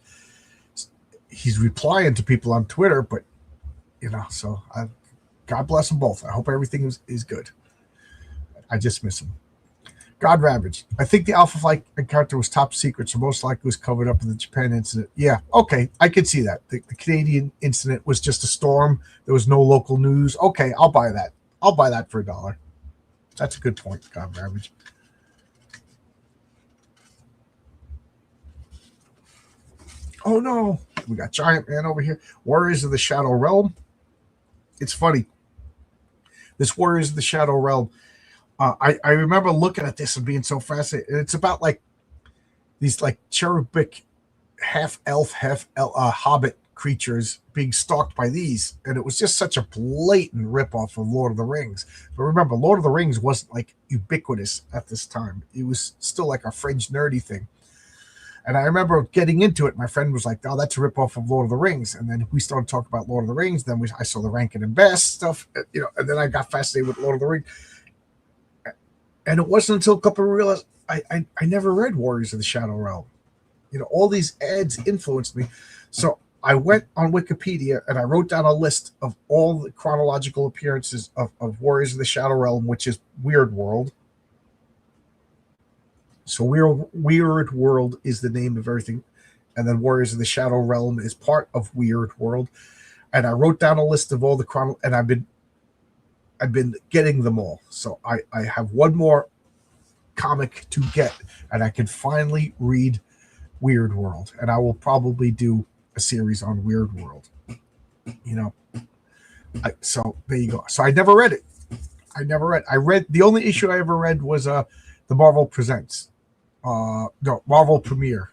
he's replying to people on Twitter, but, you know, so God bless them both. I hope everything is good. I just miss him. God Ravage. I think the Alpha Flight encounter was top secret, so most likely was covered up in the Japan incident. Yeah, okay, I could see that. The Canadian incident was just a storm. There was no local news. Okay, I'll buy that. I'll buy that for $1. That's a good point, God Ravage. Oh no, we got Giant Man over here. Warriors of the Shadow Realm. It's funny. This Warriors of the Shadow Realm. I remember looking at this and being so fascinated. It's about like these like cherubic half elf, half hobbit creatures being stalked by these, and it was just such a blatant ripoff of Lord of the Rings. But remember, Lord of the Rings wasn't like ubiquitous at this time. It was still like a fringe nerdy thing. And I remember getting into it. My friend was like, "Oh, that's a ripoff of Lord of the Rings." And then we started talking about Lord of the Rings. Then I saw the Rankin and Bass stuff, and then I got fascinated with Lord of the Rings. And it wasn't until a couple of realized I never read Warriors of the Shadow Realm. All these ads influenced me. So I went on Wikipedia and I wrote down a list of all the chronological appearances of Warriors of the Shadow Realm, which is Weird World. So Weird World is the name of everything. And then Warriors of the Shadow Realm is part of Weird World. And I wrote down a list of all the and I've been getting them all. So I have one more comic to get, and I can finally read Weird World. And I will probably do a series on Weird World. So there you go. So I never read it. I read the only issue I ever read was the Marvel Presents. Marvel Premiere.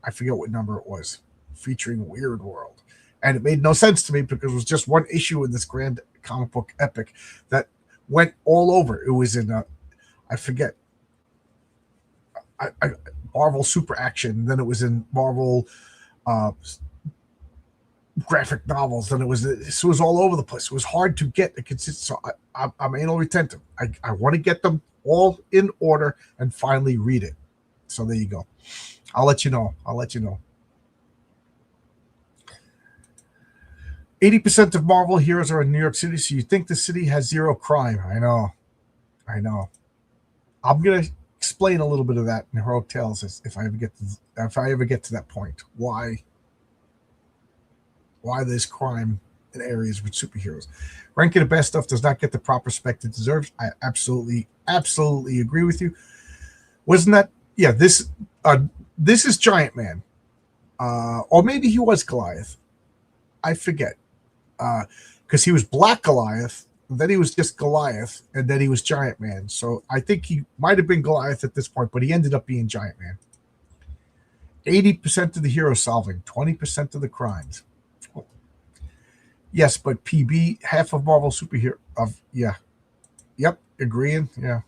I forget what number it was, featuring Weird World. And it made no sense to me because it was just one issue in this grand comic book epic that went all over. It was in I forget. Marvel Super Action. Then it was in Marvel graphic novels. Then it was all over the place. It was hard to get a consistent. So I'm anal retentive. I want to get them all in order and finally read it. So there you go. I'll let you know. 80% of Marvel heroes are in New York City, so you think the city has zero crime. I know. I'm gonna explain a little bit of that in Heroic Tales if I ever get to that point. Why there's crime in areas with superheroes. Rankin and Bass stuff does not get the proper respect it deserves. I absolutely agree with you. Wasn't that? Yeah, this is Giant Man, or maybe he was Goliath. I forget, because he was Black Goliath, then he was just Goliath, and then he was Giant Man. So I think he might have been Goliath at this point, but he ended up being Giant Man. 80% of the hero solving, 20% of the crimes. Yes, but PB, half of Marvel superhero Yep, agreeing. Yeah.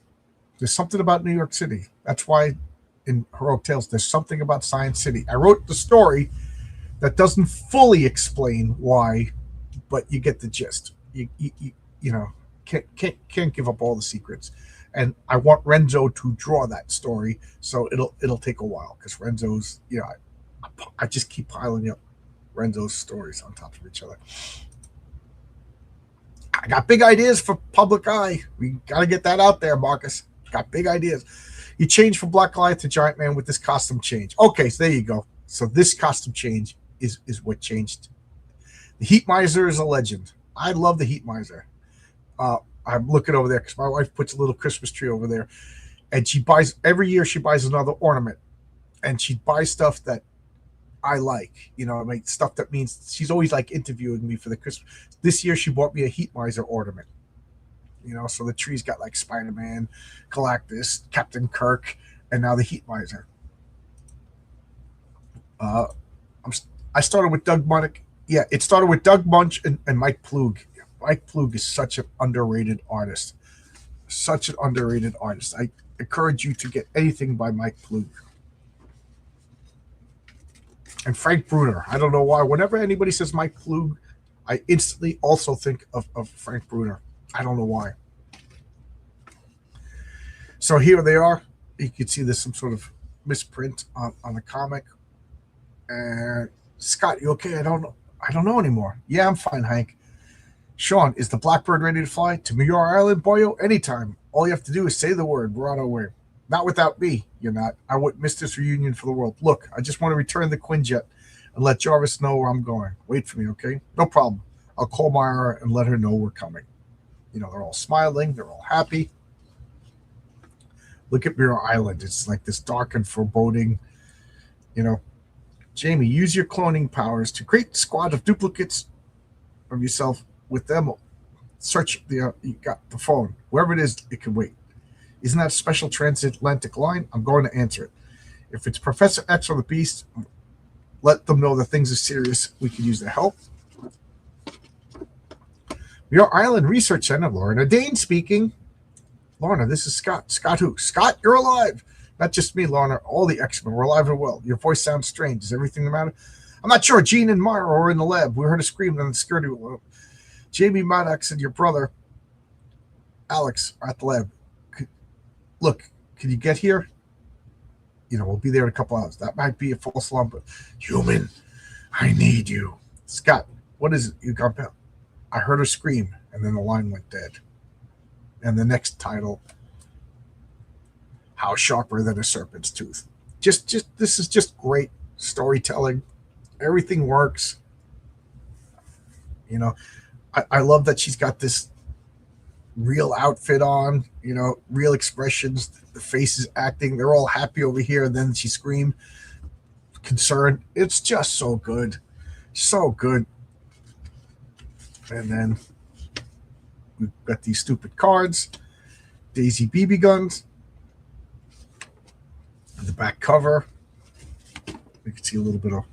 There's something about New York City. That's why in Heroic Tales, there's something about Science City. I wrote the story that doesn't fully explain why, but you get the gist. You can't give up all the secrets. And I want Renzo to draw that story, so it'll take a while because Renzo's, I just keep piling up Renzo's stories on top of each other. I got big ideas for Public Eye. We got to get that out there, Marcus. Got big ideas. You changed from Black Goliath to Giant Man with this costume change. Okay, so there you go. So this costume change is what changed. The Heat Miser is a legend. I love the Heat Miser. I'm looking over there because my wife puts a little Christmas tree over there, and every year she buys another ornament, and she buys stuff that I like, stuff that means she's always like interviewing me for the Christmas. This year she bought me a Heat Miser ornament, so the tree's got like Spider-Man, Galactus, Captain Kirk, and now the Heat Miser. I started with Doug Munch. Yeah, it started with Doug Munch and Mike Ploog. Mike Ploog is such an underrated artist. I encourage you to get anything by Mike Ploog. And Frank Bruner. I don't know why. Whenever anybody says Mike Ploog, I instantly also think of Frank Bruner. I don't know why. So here they are. You can see there's some sort of misprint on the comic. And Scott, you okay? I don't know anymore. Yeah, I'm fine, Hank. Sean, is the Blackbird ready to fly to Muir Island, Boyo? Anytime. All you have to do is say the word. We're on our way. Not without me, you're not. I wouldn't miss this reunion for the world. Look, I just want to return the Quinjet and let Jarvis know where I'm going. Wait for me, okay? No problem. I'll call Myra and let her know we're coming. They're all smiling. They're all happy. Look at Muir Island. It's like this dark and foreboding, Jamie, use your cloning powers to create a squad of duplicates of yourself with them. Search you got the phone. Wherever it is, it can wait. Isn't that a special transatlantic line? I'm going to answer it. If it's Professor X or the Beast, let them know that things are serious. We could use their help. Muir Island Research Center, Lorna Dane speaking. Lorna, this is Scott. Scott who? Scott, you're alive. Not just me, Lorna. All the X-Men. We're alive and well. Your voice sounds strange. Is everything the matter? I'm not sure. Gene and Myra are in the lab. We heard a scream on the security room. Jamie Maddox and your brother, Alex, are at the lab. Look, can you get here? We'll be there in a couple hours. That might be a false alarm, but human, I need you. Scott, what is it? You got back? I heard her scream, and then the line went dead. And the next title, How Sharper Than a Serpent's Tooth. Just this is just great storytelling. Everything works. I love that she's got this real outfit on, real expressions, the faces acting, they're all happy over here, and then she screamed, concerned. It's just so good. So good. And then we've got these stupid cards, Daisy BB guns, the back cover. You can see a little bit of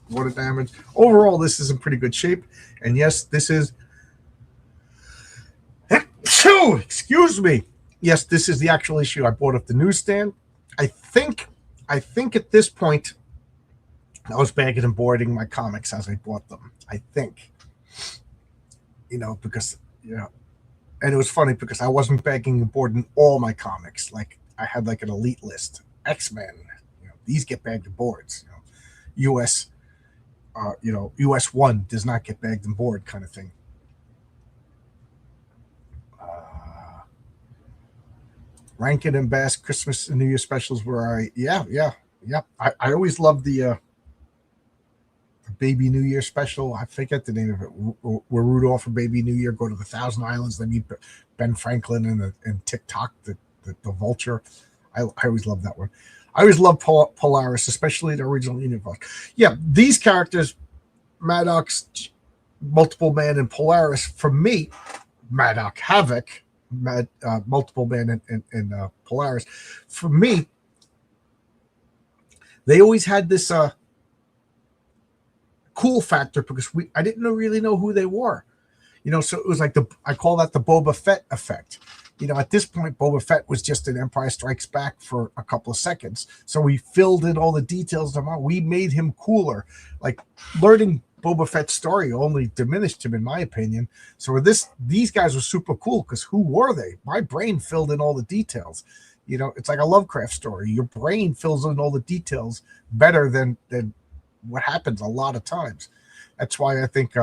water damage. Overall, this is in pretty good shape. And yes, this is excuse me. Yes, this is the actual issue I bought off the newsstand. I think at this point I was bagging and boarding my comics as I bought them. I think. Because and it was funny because I wasn't bagging and boarding all my comics. Like I had like an elite list. X-Men, these get bagged and boards. US US 1 does not get bagged and board kind of thing. Rankin and Bass Christmas and New Year specials where I always loved the Baby New Year special. I forget the name of it. Where Rudolph and Baby New Year go to the Thousand Islands. They meet Ben Franklin and TikTok, the vulture. I always loved that one. I always loved Polaris, especially the original universe. Yeah, these characters, Maddox, Multiple Man, and Polaris, for me, Maddox, Havoc, Multiple Man, and Polaris, for me, they always had this cool factor because I didn't really know who they were. So it was like I call that the Boba Fett effect. At this point, Boba Fett was just an Empire Strikes Back for a couple of seconds. So we filled in all the details of him. We made him cooler. Like learning Boba Fett's story only diminished him, in my opinion. So these guys were super cool because who were they? My brain filled in all the details. It's like a Lovecraft story. Your brain fills in all the details better than what happens a lot of times. That's why I think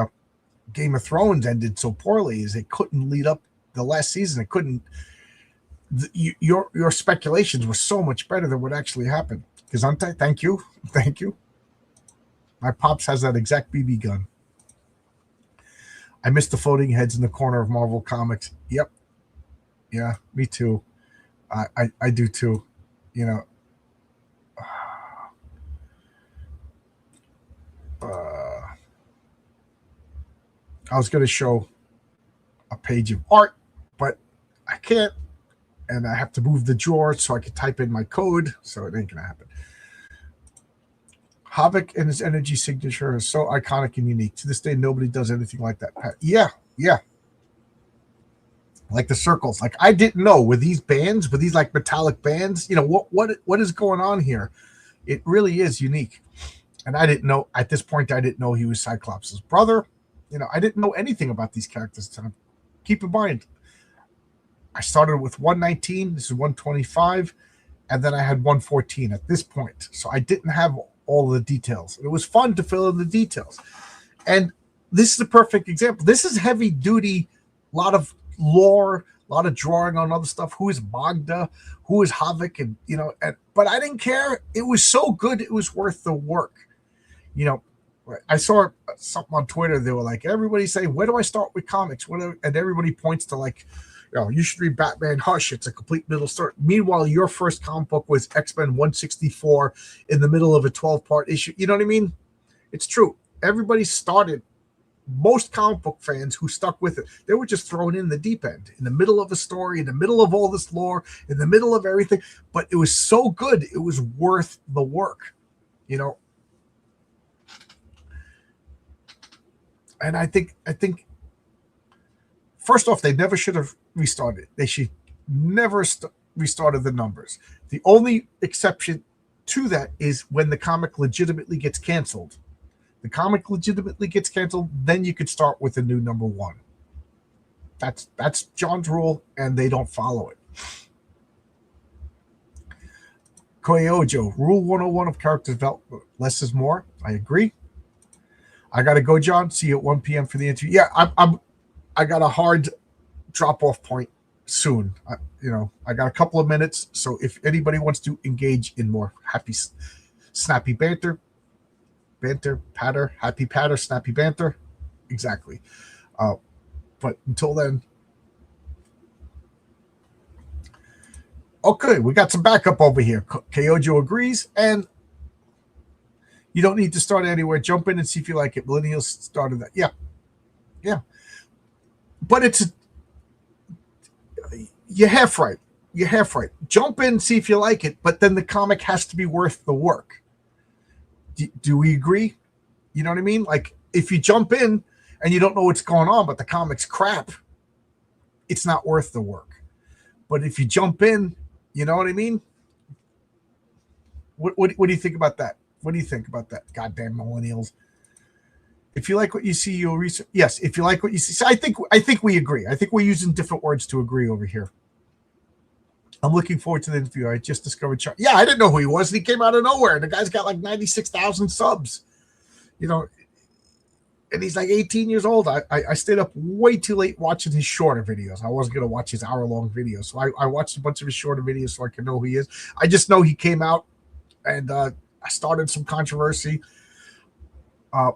Game of Thrones ended so poorly, is it couldn't lead up the last season. It couldn't. Your speculations were so much better than what actually happened. Gesundheit, thank you. My pops has that exact BB gun. I miss the floating heads in the corner of Marvel Comics. Yep. Yeah, me too. I do too. I was going to show a page of art, but I can't, and I have to move the drawer so I can type in my code, so it ain't going to happen. Havoc and his energy signature is so iconic and unique. To this day, nobody does anything like that. Yeah. Like the circles. Like I didn't know with these bands, with these like metallic bands, what is going on here? It really is unique. And I didn't know at this point. I didn't know he was Cyclops' brother. I didn't know anything about these characters. Keep in mind, I started with 119. This is 125, and then I had 114 at this point. So I didn't have all the details. It was fun to fill in the details, and this is a perfect example. This is heavy duty, a lot of lore, a lot of drawing on other stuff. Who is Magda? Who is Havoc? And but I didn't care. It was so good. It was worth the work. I saw something on Twitter. They were like, everybody say, where do I start with comics? And everybody points to like, you should read Batman Hush. It's a complete middle story. Meanwhile, your first comic book was X-Men 164 in the middle of a 12-part issue. You know what I mean? It's true. Everybody started, most comic book fans who stuck with it, they were just thrown in the deep end, in the middle of a story, in the middle of all this lore, in the middle of everything. But it was so good. It was worth the work. And I think first off, they never should have restarted. They should never restarted the numbers. The only exception to that is when the comic legitimately gets canceled. The comic legitimately gets canceled, then you could start with a new number one. That's John's rule, and they don't follow it. Koyojo, Rule 101 of character development: less is more. I agree. I gotta go, John. See you at 1 p.m. for the interview. Yeah, I got a hard drop-off point soon. I got a couple of minutes, so if anybody wants to engage in more happy, snappy banter, happy patter, snappy banter, exactly. But until then, okay, we got some backup over here. Kyojo agrees, and you don't need to start anywhere. Jump in and see if you like it. Millennials started that. Yeah. But you're half right. Jump in, see if you like it, but then the comic has to be worth the work. Do we agree? You know what I mean? Like, if you jump in and you don't know what's going on, but the comic's crap, it's not worth the work. But if you jump in, you know what I mean? What do you think about that? What do you think about that? Goddamn millennials. If you like what you see, you'll research. Yes, if you like what you see. So I think we agree. I think we're using different words to agree over here. I'm looking forward to the interview. I just discovered Charlie. Yeah, I didn't know who he was. And he came out of nowhere. The guy's got like 96,000 subs. And he's like 18 years old. I stayed up way too late watching his shorter videos. I wasn't going to watch his hour-long videos. So I watched a bunch of his shorter videos so I could know who he is. I just know he came out, and I started some controversy.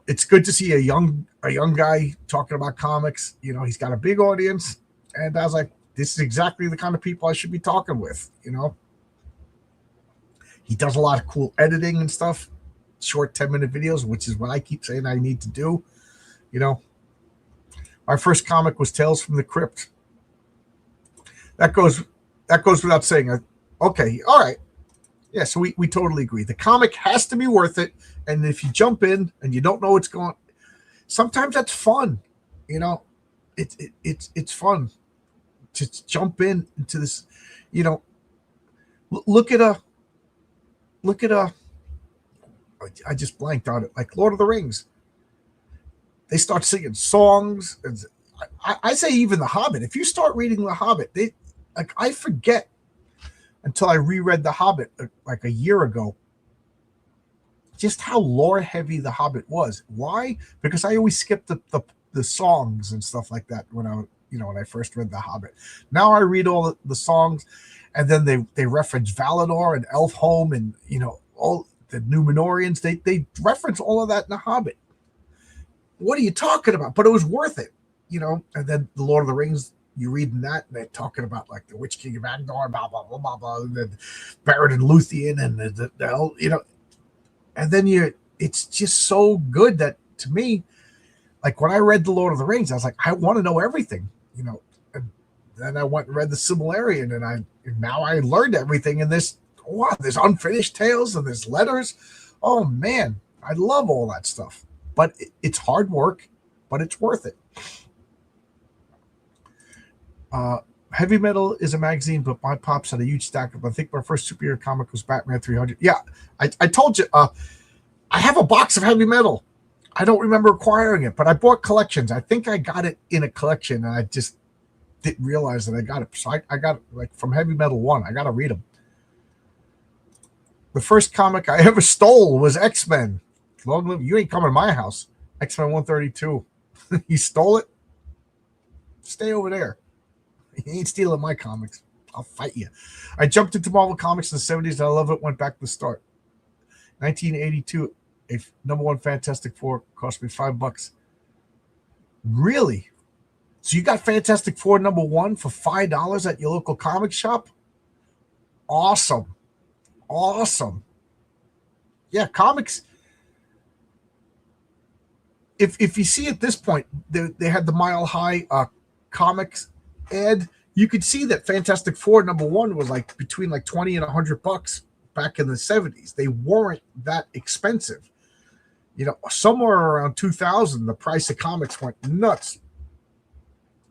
It's good to see a young guy talking about comics. He's got a big audience. And I was like, this is exactly the kind of people I should be talking with. He does a lot of cool editing and stuff. Short 10-minute videos, which is what I keep saying I need to do. My first comic was Tales from the Crypt. That goes without saying. Okay, all right. Yeah, so we totally agree. The comic has to be worth it, and if you jump in and you don't know what's going, sometimes that's fun. It's fun to jump into this. Look at I just blanked on it. Like Lord of the Rings. They start singing songs. I say even The Hobbit. If you start reading The Hobbit, I forget until I reread The Hobbit like a year ago just how lore heavy The Hobbit was. Why? Because I always skipped the songs and stuff like that when I first read The Hobbit. Now I read all the songs, and then they reference Valinor and Elfhome and all the Numenorians. They reference all of that in The Hobbit. What are you talking about? But it was worth it, And then the Lord of the Rings, you're reading that, and they're talking about like the Witch King of Agdor, blah blah blah blah blah, and then Barad and Luthien, and the and then it's just so good that to me, like when I read the Lord of the Rings, I was like, I want to know everything, And then I went and read the Silmarillion, and now I learned everything in this. Wow, there's unfinished tales and there's letters. Oh man, I love all that stuff. But it's hard work, but it's worth it. Heavy Metal is a magazine, but my pops had a huge stack of. I think my first superhero comic was Batman 300. Yeah, I told you. I have a box of Heavy Metal. I don't remember acquiring it, but I bought collections. I think I got it in a collection, and I just didn't realize that I got it. So I got it like from Heavy Metal 1. I got to read them. The first comic I ever stole was X-Men. Long live, you ain't coming to my house. X-Men 132. You stole it? Stay over there. You ain't stealing my comics. I'll fight you. I jumped into Marvel Comics in the 70s. I love it. Went back to the start. 1982, a number one Fantastic Four cost me $5. Really? So you got Fantastic Four number one for $5 at your local comic shop? Awesome. Yeah, comics. If you see at this point, they had the Mile High comics ad. You could see that Fantastic Four number one was like between like $20 and $100 back in the 70s. They weren't that expensive. somewhere around 2000, the price of comics went nuts.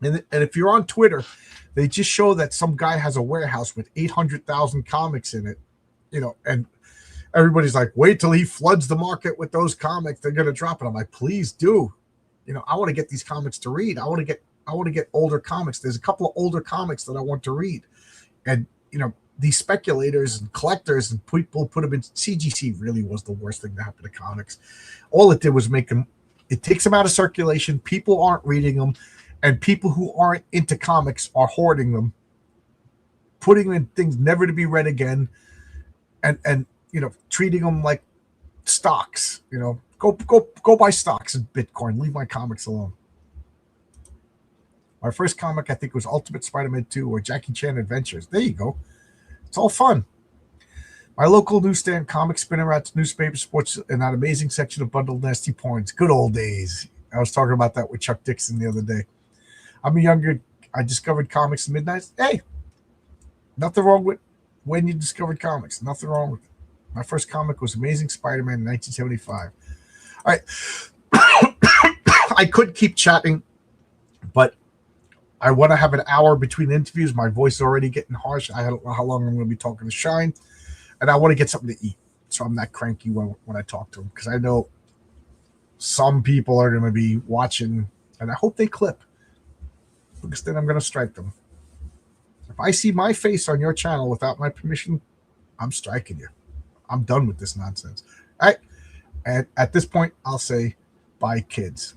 And if you're on Twitter, they just show that some guy has a warehouse with 800,000 comics in it, and everybody's like, wait till he floods the market with those comics. They're going to drop it. I'm like, please do. I want to get these comics to read. I want to get older comics. There's a couple of older comics that I want to read. And, these speculators and collectors and people put them in. CGC really was the worst thing to happen to comics. All it did was it takes them out of circulation. People aren't reading them. And people who aren't into comics are hoarding them, putting them in things never to be read again, and treating them like stocks. Go buy stocks in Bitcoin. Leave my comics alone. My first comic, I think, was Ultimate Spider-Man 2 or Jackie Chan Adventures. There you go. It's all fun. My local newsstand, comic spinner rats, newspaper, sports, and that amazing section of bundled nasty points. Good old days. I was talking about that with Chuck Dixon the other day. I discovered comics in midnight. Hey, nothing wrong with when you discovered comics. Nothing wrong with it. My first comic was Amazing Spider-Man in 1975. All right. I could keep chatting, but I want to have an hour between interviews. My voice is already getting harsh. I don't know how long I'm going to be talking to Shine, and I want to get something to eat. So I'm not cranky when I talk to him, because I know some people are going to be watching, and I hope they clip, because then I'm going to strike them. If I see my face on your channel without my permission, I'm striking you. I'm done with this nonsense. All right. And at this point, I'll say bye, kids.